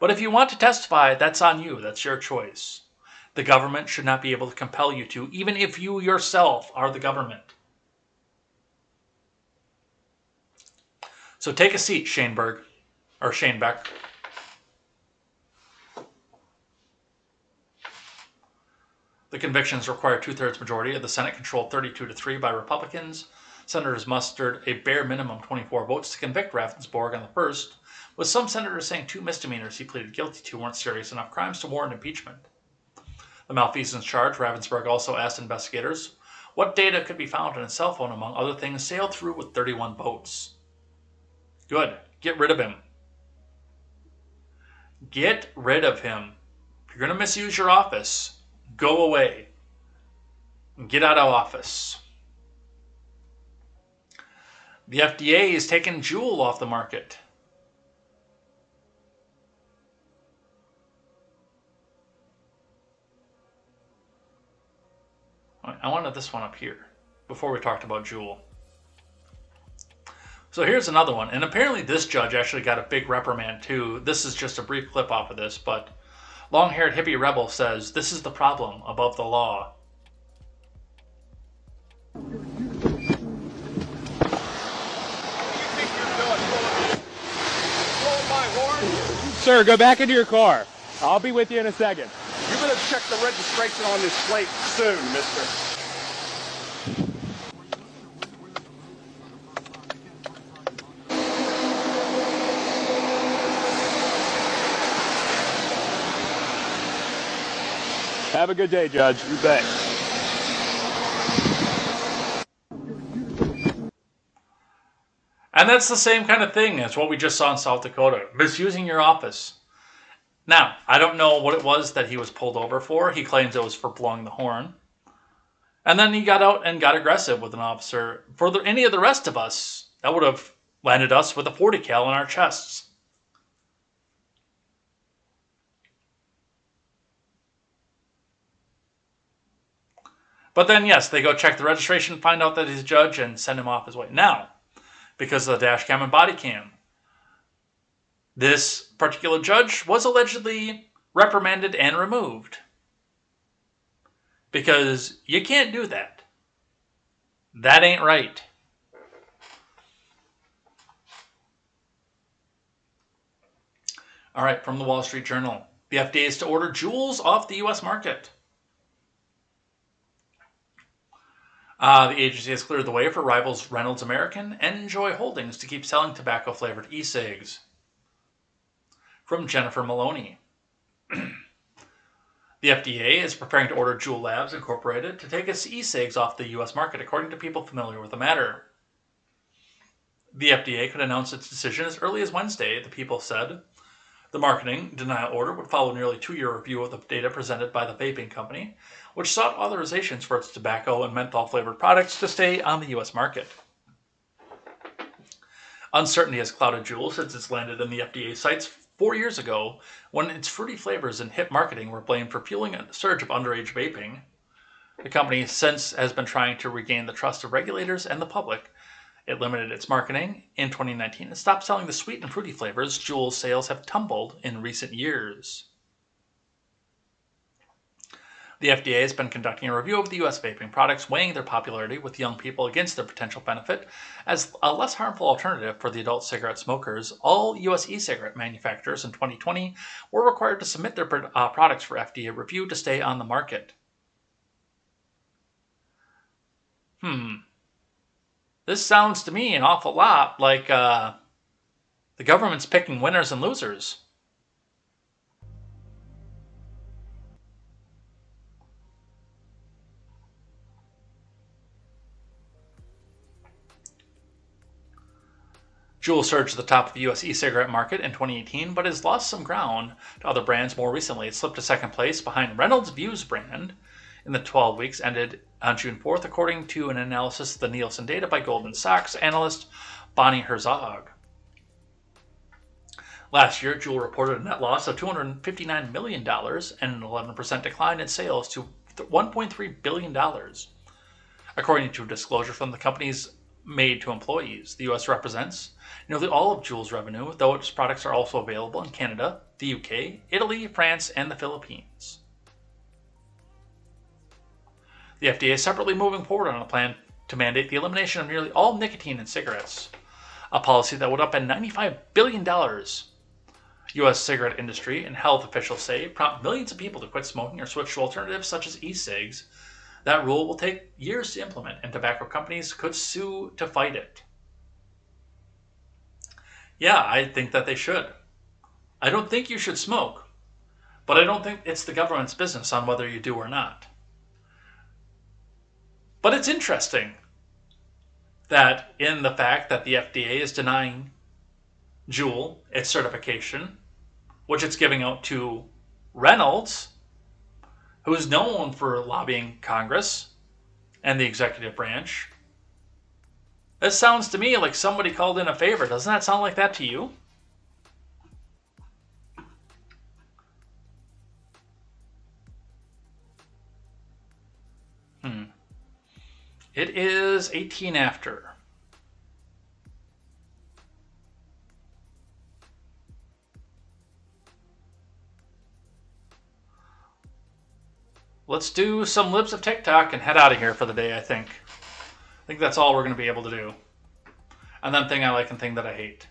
But if you want to testify, that's on you. That's your choice. The government should not be able to compel you to, even if you yourself are the government. So take a seat, Shane Beck. The convictions require 2/3 majority of the Senate, controlled 32-3 by Republicans. Senators mustered a bare minimum 24 votes to convict Ravensborg on the first, with some senators saying 2 misdemeanors he pleaded guilty to weren't serious enough crimes to warrant impeachment. The malfeasance charge, Ravensborg also asked investigators what data could be found on his cell phone, among other things, sailed through with 31 votes. Good. Get rid of him. Get rid of him. If you're going to misuse your office, go away. Get out of office. The FDA is taking Juul off the market. I wanted this one up here before we talked about Juul. So here's another one, and apparently this judge actually got a big reprimand too. This is just a brief clip off of this, but long-haired hippie rebel says, "This is the problem above the law." Sir, go back into your car. I'll be with you in a second. You better check the registration on this plate soon, mister. Have a good day, Judge. You bet. And that's the same kind of thing as what we just saw in South Dakota, misusing your office. Now, I don't know what it was that he was pulled over for. He claims it was for blowing the horn. And then he got out and got aggressive with an officer. For any of the rest of us, that would have landed us with a 40 cal in our chests. But then, yes, they go check the registration, find out that he's a judge, and send him off his way. Now, because of the dash cam and body cam, this particular judge was allegedly reprimanded and removed. Because you can't do that. That ain't right. All right, from the Wall Street Journal. The FDA is to order Juuls off the U.S. market. The agency has cleared the way for rivals Reynolds American and Enjoy Holdings to keep selling tobacco-flavored e-cigs. From Jennifer Maloney. The FDA is preparing to order Juul Labs Incorporated to take its e-cigs off the U.S. market, according to people familiar with the matter. The FDA could announce its decision as early as Wednesday, the people said. The marketing denial order would follow nearly 2-year review of the data presented by the vaping company, which sought authorizations for its tobacco and menthol-flavored products to stay on the U.S. market. Uncertainty has clouded Juul since it's landed in the FDA sites 4 years ago, when its fruity flavors and hip marketing were blamed for fueling a surge of underage vaping. The company since has been trying to regain the trust of regulators and the public. It limited its marketing in 2019 and stopped selling the sweet and fruity flavors. Juul's sales have tumbled in recent years. The FDA has been conducting a review of the U.S. vaping products, weighing their popularity with young people against their potential benefit as a less harmful alternative for the adult cigarette smokers. All U.S. e-cigarette manufacturers in 2020 were required to submit their products for FDA review to stay on the market. This sounds to me an awful lot like the government's picking winners and losers. Juul surged to the top of the U.S. e-cigarette market in 2018, but has lost some ground to other brands more recently. It slipped to second place behind Reynolds Views brand in the 12 weeks ended on June 4th, according to an analysis of the Nielsen data by Goldman Sachs analyst Bonnie Herzog. Last year, Juul reported a net loss of $259 million and an 11% decline in sales to $1.3 billion. According to a disclosure from the company's made to employees, the U.S. represents nearly all of Juul's revenue, though its products are also available in Canada, the UK, Italy, France, and the Philippines. The FDA is separately moving forward on a plan to mandate the elimination of nearly all nicotine in cigarettes, a policy that would upend $95 billion. U.S. cigarette industry and health officials say prompt millions of people to quit smoking or switch to alternatives such as e-cigs. That rule will take years to implement, and tobacco companies could sue to fight it. Yeah, I think that they should. I don't think you should smoke, but I don't think it's the government's business on whether you do or not. But it's interesting that in the fact that the FDA is denying Juul its certification, which it's giving out to Reynolds, who's known for lobbying Congress and the executive branch. This sounds to me like somebody called in a favor. Doesn't that sound like that to you? It is 18 after. Let's do some Libs of TikTok and head out of here for the day, I think. I think that's all we're going to be able to do. And then thing I like and thing that I hate.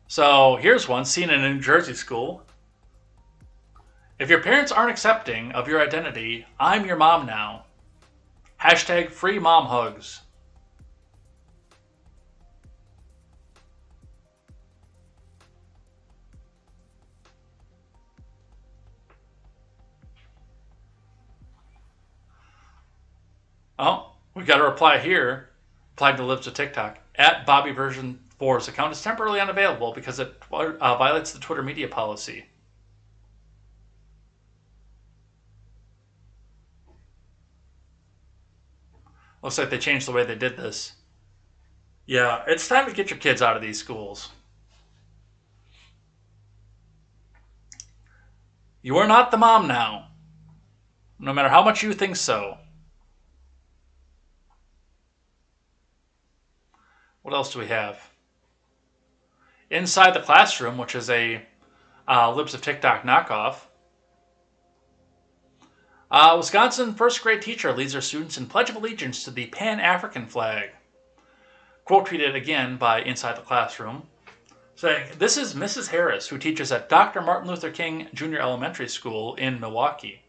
So here's one seen in a New Jersey school. If your parents aren't accepting of your identity, I'm your mom now. Hashtag free mom hugs. Oh, we got a reply here. Replied to Libs of TikTok. At Bobby version 4's account is temporarily unavailable because it violates the Twitter media policy. Looks like they changed the way they did this. Yeah, it's time to get your kids out of these schools. You are not the mom now. No matter how much you think so. What else do we have? Inside the Classroom, which is a Libs of TikTok knockoff. Wisconsin first grade teacher leads her students in Pledge of Allegiance to the Pan-African flag. Quote tweeted again by Inside the Classroom, saying, "This is Mrs. Harris, who teaches at Dr. Martin Luther King Jr. Elementary School in Milwaukee."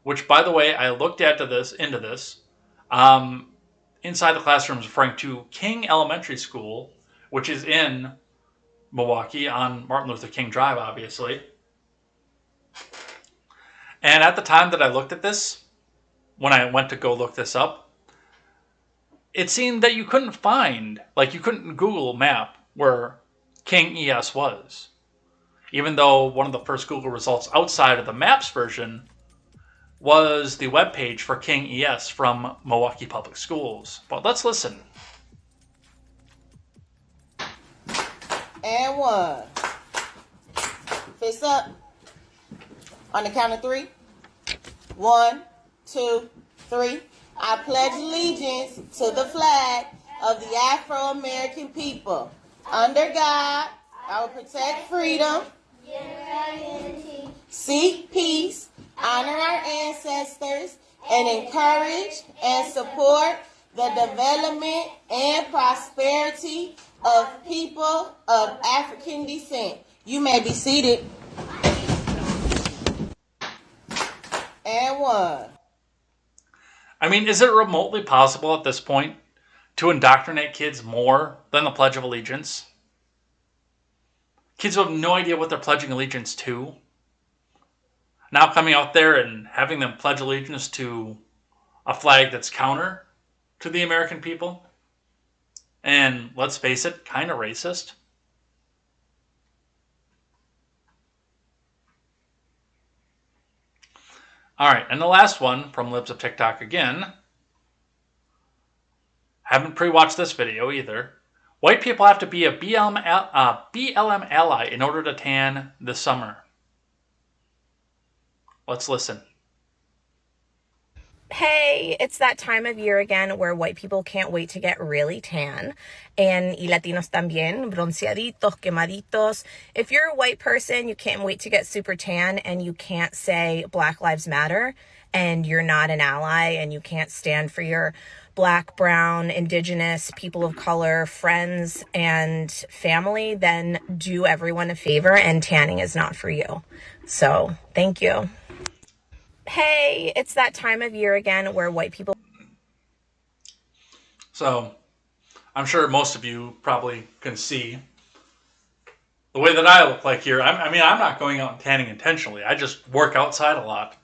Which, by the way, I looked into this. Inside the Classroom is referring to King Elementary School, which is in Milwaukee on Martin Luther King Drive, obviously. And at the time that I looked at this, when I went to go look this up, it seemed that you couldn't find, you couldn't Google map where King ES was. Even though one of the first Google results outside of the Maps version was the webpage for King ES from Milwaukee Public Schools. But let's listen. And one. Face up. On the count of 3. 1, 2, 3. I pledge allegiance to the flag of the Afro-American people. Under God, I will protect freedom, seek peace, honor our ancestors, and encourage and support the development and prosperity of people of African descent. You may be seated. And one. I mean, is it remotely possible at this point to indoctrinate kids more than the Pledge of Allegiance? Kids who have no idea what they're pledging allegiance to. Now coming out there and having them pledge allegiance to a flag that's counter to the American people. And let's face it, kind of racist. All right, and the last one from Libs of TikTok again. Haven't pre-watched this video either. White people have to be a BLM ally in order to tan this summer. Let's listen. Hey, it's that time of year again where white people can't wait to get really tan. And y latinos también, bronceaditos, quemaditos. If you're a white person, you can't wait to get super tan and you can't say Black Lives Matter and you're not an ally and you can't stand for your Black, brown, indigenous, people of color, friends, and family, then do everyone a favor and tanning is not for you. So, thank you. Hey, it's that time of year again where white people... So, I'm sure most of you probably can see the way that I look like here. I'm not going out and tanning intentionally. I just work outside a lot.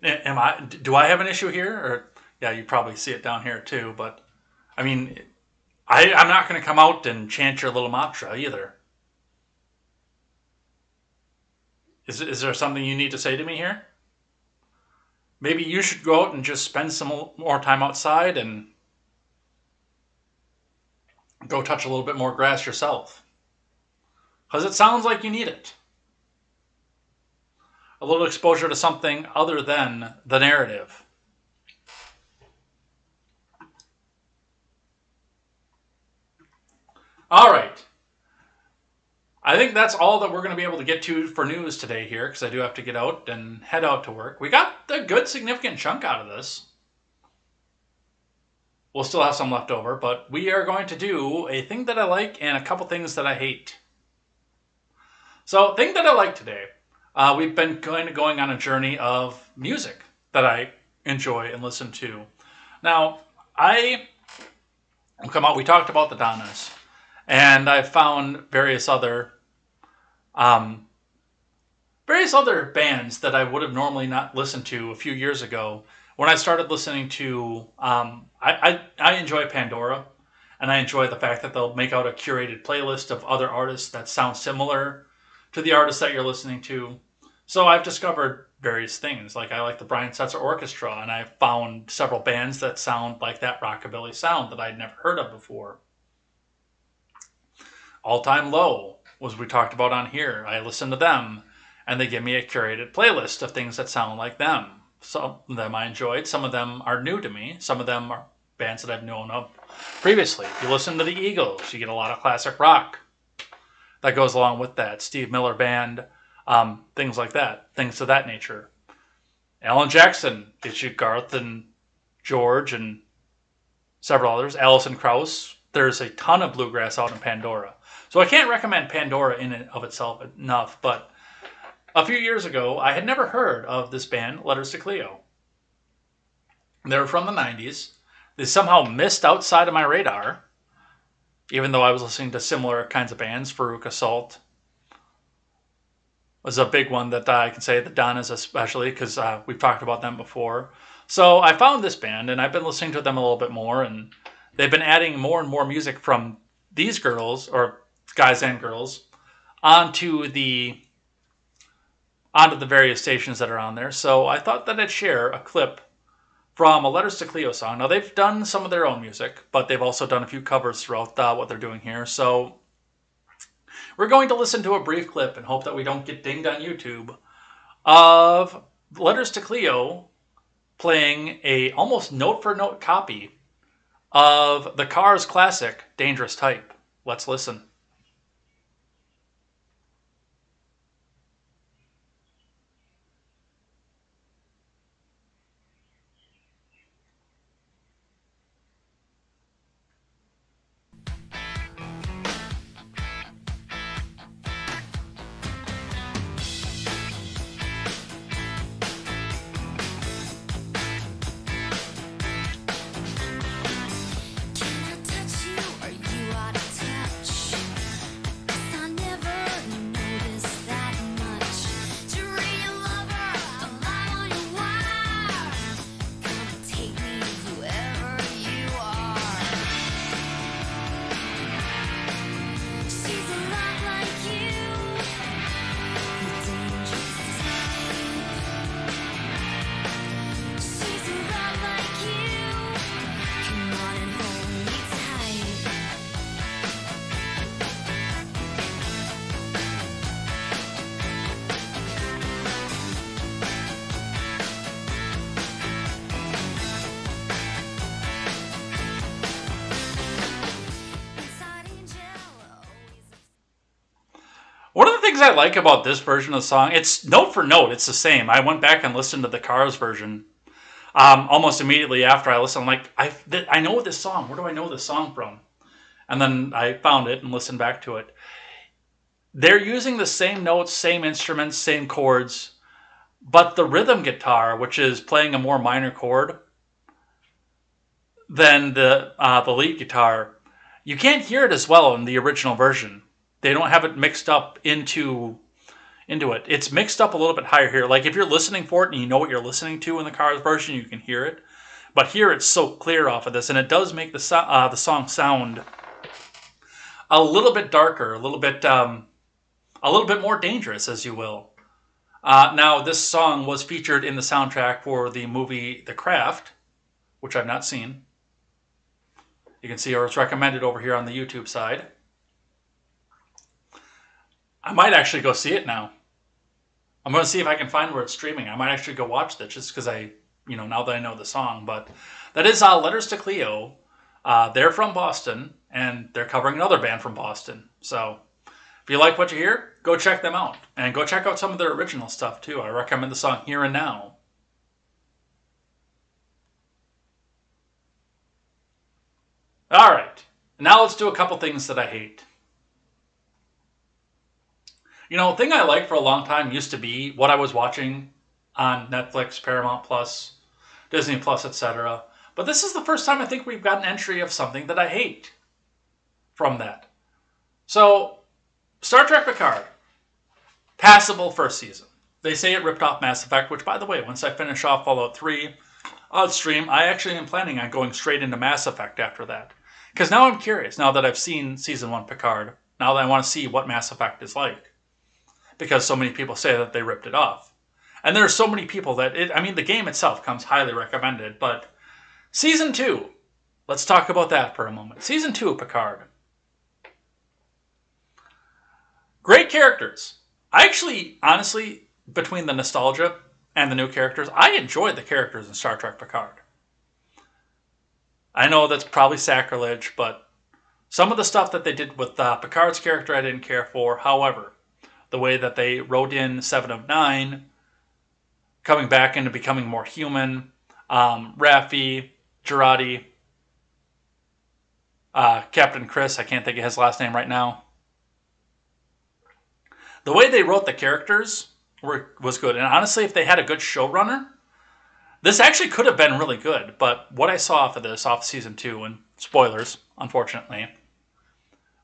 Do I have an issue here? Or yeah, you probably see it down here too. But I mean, I'm not going to come out and chant your little mantra either. Is there something you need to say to me here? Maybe you should go out and just spend some more time outside and go touch a little bit more grass yourself. Because it sounds like you need it. a little exposure to something other than the narrative. All right. I think that's all that we're going to be able to get to for news today here, because I do have to get out and head out to work. We got a good significant chunk out of this. We'll still have some left over, but we are going to do a thing that I like and a couple things that I hate. So, thing that I like today, we've been kind of going on a journey of music that I enjoy and listen to. Now, we talked about the Donnas, and I found various other bands that I would have normally not listened to a few years ago. When I started listening to, I enjoy Pandora, and I enjoy the fact that they'll make out a curated playlist of other artists that sound similar to the artists that you're listening to. So I've discovered various things. Like I like the Brian Setzer Orchestra, and I found several bands that sound like that rockabilly sound that I'd never heard of before. All Time Low was we talked about on here. I listen to them, and they give me a curated playlist of things that sound like them. Some of them I enjoyed. Some of them are new to me. Some of them are bands that I've known of previously. If you listen to the Eagles, you get a lot of classic rock that goes along with that. Steve Miller Band, things like that. Things of that nature. Alan Jackson gets you Garth and George and several others. Alison Krauss. There's a ton of bluegrass out in Pandora. So I can't recommend Pandora in and of itself enough, but a few years ago, I had never heard of this band, Letters to Cleo. They were from the 90s. They somehow missed outside of my radar, even though I was listening to similar kinds of bands. Farouk Assault was a big one that I can say, the Donnas especially, because we've talked about them before. So I found this band, and I've been listening to them a little bit more, and they've been adding more and more music from these girls, or guys and girls, onto the various stations that are on there. So I thought that I'd share a clip from a Letters to Cleo song. Now, they've done some of their own music, but they've also done a few covers throughout what they're doing here. So we're going to listen to a brief clip and hope that we don't get dinged on YouTube of Letters to Cleo playing a almost note-for-note copy of the Cars classic, Dangerous Type. Let's listen. One of the things I like about this version of the song, it's note for note, it's the same. I went back and listened to the Cars version almost immediately after I listened. I'm like, I know this song. Where do I know this song from? And then I found it and listened back to it. They're using the same notes, same instruments, same chords, but the rhythm guitar, which is playing a more minor chord than the lead guitar, you can't hear it as well in the original version. They don't have it mixed up into it. It's mixed up a little bit higher here. Like if you're listening for it and you know what you're listening to in the Cars version, you can hear it. But here it's so clear off of this, and it does make the song sound a little bit darker, a little bit more dangerous, as you will. Now, this song was featured in the soundtrack for the movie The Craft, which I've not seen. You can see it's recommended over here on the YouTube side. I might actually go see it now. I'm going to see if I can find where it's streaming. I might actually go watch that just because now that I know the song. But that is Letters to Cleo. They're from Boston, and they're covering another band from Boston. So if you like what you hear, go check them out. And go check out some of their original stuff, too. I recommend the song Here and Now. All right. Now let's do a couple things that I hate. A thing I liked for a long time used to be what I was watching on Netflix, Paramount Plus, Disney Plus, etc. But this is the first time I think we've got an entry of something that I hate from that. So, Star Trek Picard. Passable first season. They say it ripped off Mass Effect, which, by the way, once I finish off Fallout 3 on stream, I actually am planning on going straight into Mass Effect after that. Because now I'm curious, now that I've seen Season 1 Picard, now that I want to see what Mass Effect is like. Because so many people say that they ripped it off. And there are so many people that, the game itself comes highly recommended, but Season 2, let's talk about that for a moment. Season 2 of Picard. Great characters. I actually, honestly, between the nostalgia and the new characters, I enjoyed the characters in Star Trek Picard. I know that's probably sacrilege, but some of the stuff that they did with Picard's character I didn't care for. However, the way that they wrote in 7 of 9, coming back into becoming more human, Raffi, Girardi, Captain Chris, I can't think of his last name right now. The way they wrote the characters was good. And honestly, if they had a good showrunner, this actually could have been really good. But what I saw off Season 2, and spoilers, unfortunately,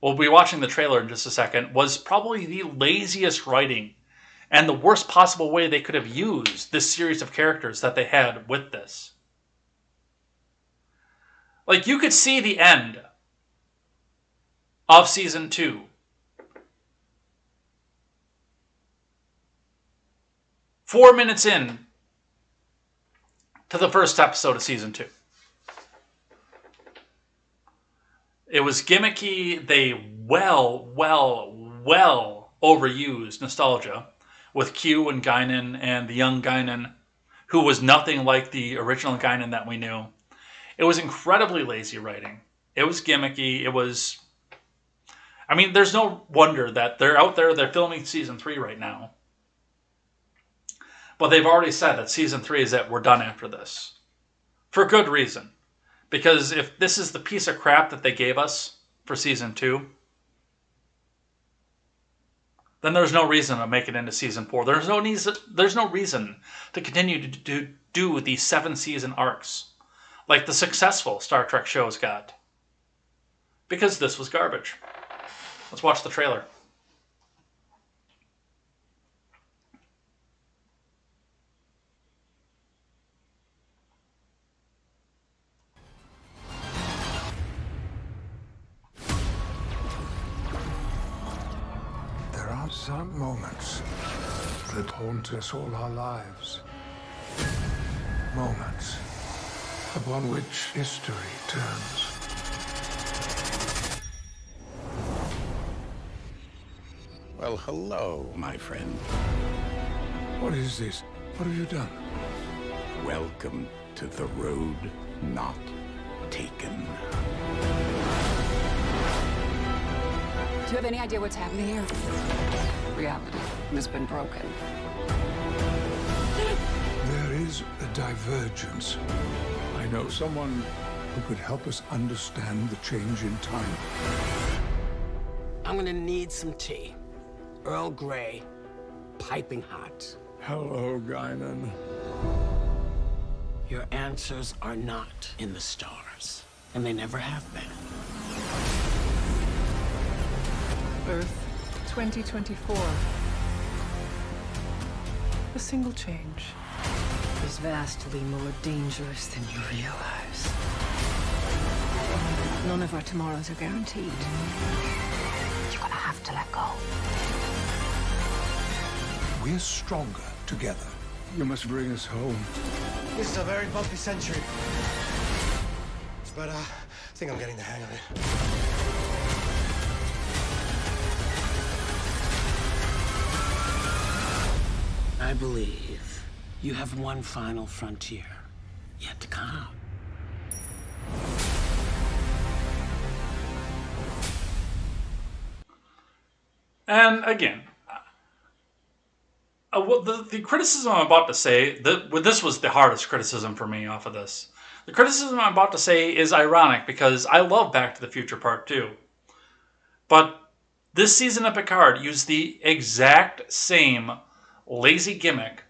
we'll be watching the trailer in just a second, was probably the laziest writing and the worst possible way they could have used this series of characters that they had with this. Like, you could see the end of Season 2. Four minutes in to the first episode of Season 2. It was gimmicky. They well overused nostalgia with Q and Guinan and the young Guinan, who was nothing like the original Guinan that we knew. It was incredibly lazy writing. It was gimmicky. It was... there's no wonder that they're out there, they're filming Season 3 right now. But they've already said that Season 3 is it, we're done after this. For good reason. Because if this is the piece of crap that they gave us for Season 2, then there's no reason to make it into Season 4. There's no reason to continue to do these 7-season arcs like the successful Star Trek shows got. Because this was garbage. Let's watch the trailer. There are some moments that haunt us all our lives. Moments upon which history turns. Well, hello, my friend. What is this? What have you done? Welcome to the road not taken. Do you have any idea what's happening here? Reality has been broken. There is a divergence. I know someone who could help us understand the change in time. I'm gonna need some tea. Earl Grey, piping hot. Hello, Guinan. Your answers are not in the stars, and they never have been. Earth 2024. A single change is vastly more dangerous than you realize. None of our tomorrows are guaranteed. You're gonna have to let go. We're stronger together. You must bring us home. This is a very bumpy century. But I think I'm getting the hang of it. I believe you have one final frontier yet to come. And again, the criticism I'm about to say, this was the hardest criticism for me off of this. The criticism I'm about to say is ironic because I love Back to the Future Part 2. But this season of Picard used the exact same lazy gimmick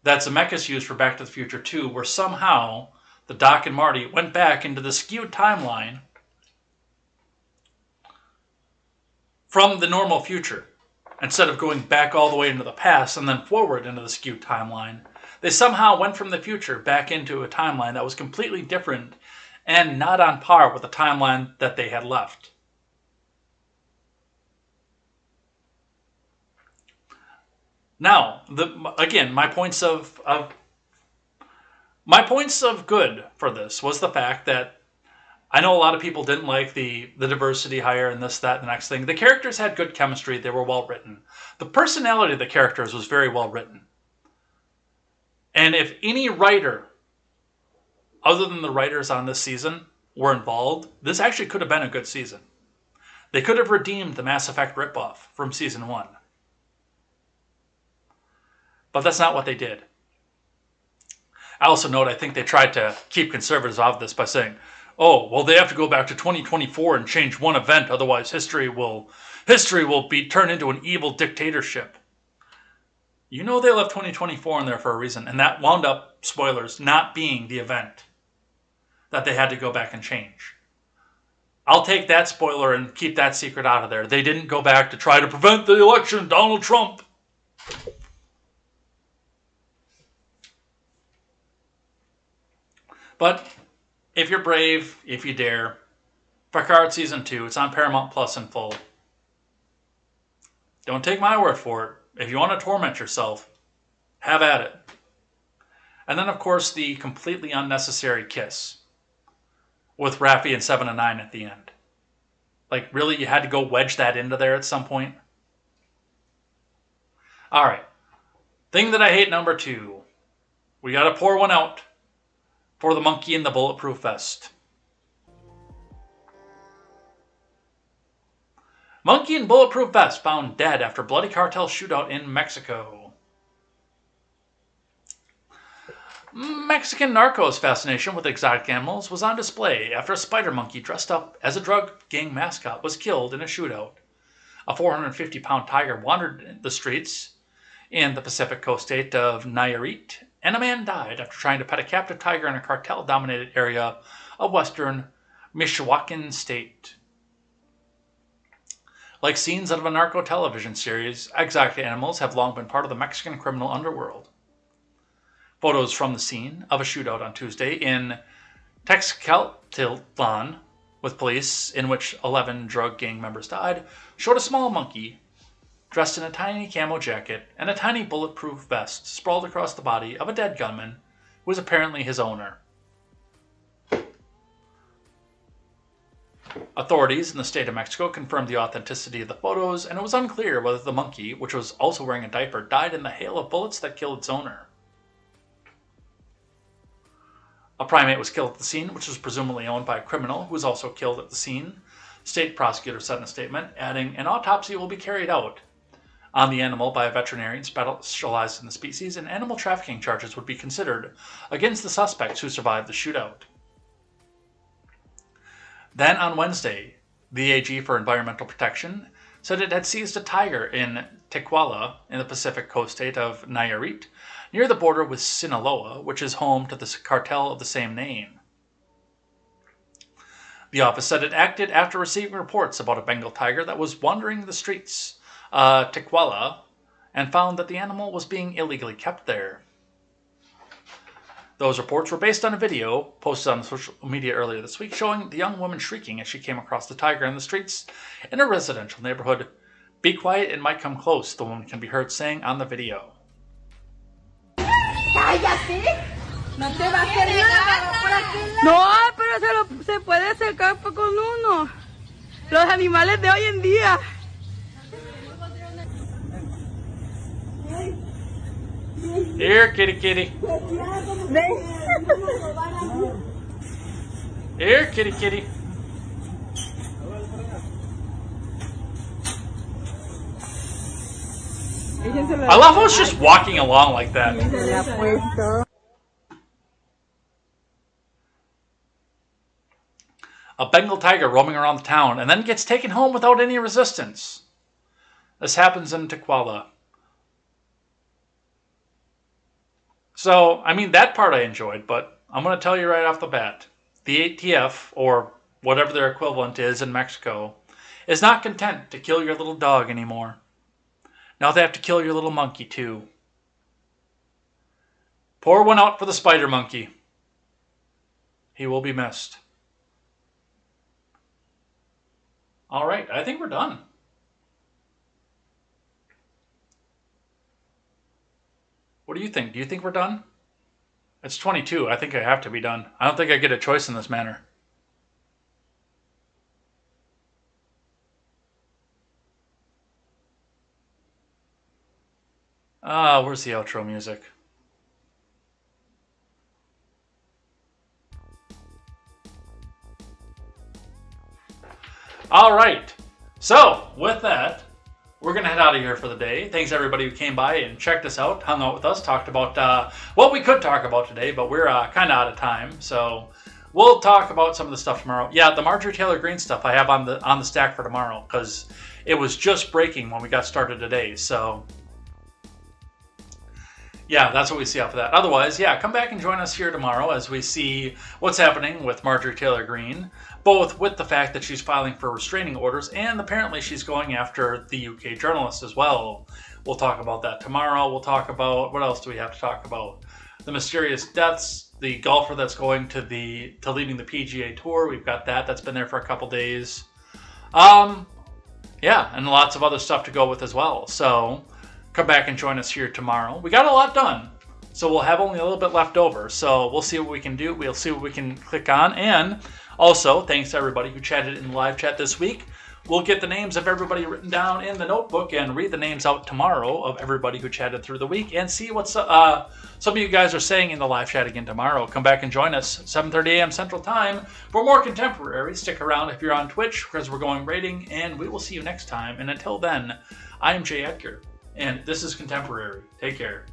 that Zemeckis used for Back to the Future 2, where somehow the Doc and Marty went back into the skewed timeline from the normal future. Instead of going back all the way into the past and then forward into the skewed timeline, they somehow went from the future back into a timeline that was completely different and not on par with the timeline that they had left. Now, again, my points of good for this was the fact that I know a lot of people didn't like the diversity hire and this, that, and the next thing. The characters had good chemistry. They were well written. The personality of the characters was very well written. And if any writer, other than the writers on this season, were involved, this actually could have been a good season. They could have redeemed the Mass Effect ripoff from Season 1. But that's not what they did. I also note I think they tried to keep conservatives off this by saying, oh, well, they have to go back to 2024 and change one event, otherwise history will be turned into an evil dictatorship. You know they left 2024 in there for a reason, and that wound up, spoilers, not being the event that they had to go back and change. I'll take that spoiler and keep that secret out of there. They didn't go back to try to prevent the election of Donald Trump. But if you're brave, if you dare, Picard Season 2, it's on Paramount Plus in full. Don't take my word for it. If you want to torment yourself, have at it. And then, of course, the completely unnecessary kiss with Raffi and 7 and 9 at the end. Like, really, you had to go wedge that into there at some point? All right. Thing that I hate number 2. We got to pour one out for the monkey in the bulletproof vest. Monkey in bulletproof vest found dead after bloody cartel shootout in Mexico. Mexican narcos fascination with exotic animals was on display after a spider monkey dressed up as a drug gang mascot was killed in a shootout. A 450-pound tiger wandered the streets in the Pacific coast state of Nayarit, and a man died after trying to pet a captive tiger in a cartel-dominated area of western Michoacan state. Like scenes out of a narco television series, exotic animals have long been part of the Mexican criminal underworld. Photos from the scene of a shootout on Tuesday in Texcaltitlan with police, in which 11 drug gang members died, showed a small monkey dressed in a tiny camo jacket and a tiny bulletproof vest sprawled across the body of a dead gunman who was apparently his owner. Authorities in the state of Mexico confirmed the authenticity of the photos, and it was unclear whether the monkey, which was also wearing a diaper, died in the hail of bullets that killed its owner. A primate was killed at the scene, which was presumably owned by a criminal who was also killed at the scene. State prosecutor said in a statement, adding, an autopsy will be carried out on the animal by a veterinarian specialized in the species, and animal trafficking charges would be considered against the suspects who survived the shootout. Then on Wednesday, the AG for Environmental Protection said it had seized a tiger in Tequala in the Pacific coast state of Nayarit, near the border with Sinaloa, which is home to the cartel of the same name. The office said it acted after receiving reports about a Bengal tiger that was wandering the streets, Tequala, and found that the animal was being illegally kept there. Those reports were based on a video posted on social media earlier this week showing the young woman shrieking as she came across the tiger in the streets in a residential neighborhood. Be quiet, it might come close, the woman can be heard saying on the video. ¡Cállate! No te va a hacer nada por aquel lado. No, pero se puede acercar con uno. Los animales de hoy en día. Here, kitty, kitty. Here, kitty, kitty. I love how it's just walking along like that. A Bengal tiger roaming around the town and then gets taken home without any resistance. This happens in Tequila. So, I mean, that part I enjoyed, but I'm going to tell you right off the bat. The ATF, or whatever their equivalent is in Mexico, is not content to kill your little dog anymore. Now they have to kill your little monkey, too. Pour one out for the spider monkey. He will be missed. All right, I think we're done. What do you think? Do you think we're done? It's 22. I think I have to be done. I don't think I get a choice in this manner. Where's the outro music? All right. So, with that, we're going to head out of here for the day. Thanks everybody who came by and checked us out, hung out with us, talked about what we could talk about today, but we're kind of out of time. So we'll talk about some of the stuff tomorrow. Yeah, the Marjorie Taylor Greene stuff I have on the stack for tomorrow because it was just breaking when we got started today. So yeah, that's what we see off of that. Otherwise, yeah, come back and join us here tomorrow as we see what's happening with Marjorie Taylor Greene, both with the fact that she's filing for restraining orders and apparently she's going after the UK journalist as well. We'll talk about that tomorrow. We'll talk about, what else do we have to talk about? The mysterious deaths, the golfer that's going to leading the PGA Tour. We've got that. That's been there for a couple days. Yeah, and lots of other stuff to go with as well. So come back and join us here tomorrow. We got a lot done, so we'll have only a little bit left over. So we'll see what we can do. We'll see what we can click on. And also, thanks to everybody who chatted in the live chat this week. We'll get the names of everybody written down in the notebook and read the names out tomorrow of everybody who chatted through the week and see what some of you guys are saying in the live chat again tomorrow. Come back and join us 7:30 a.m. Central Time for more contemporary. Stick around if you're on Twitch because we're going rating, and we will see you next time. And until then, I am Jay Edgar, and this is Contemporary. Take care.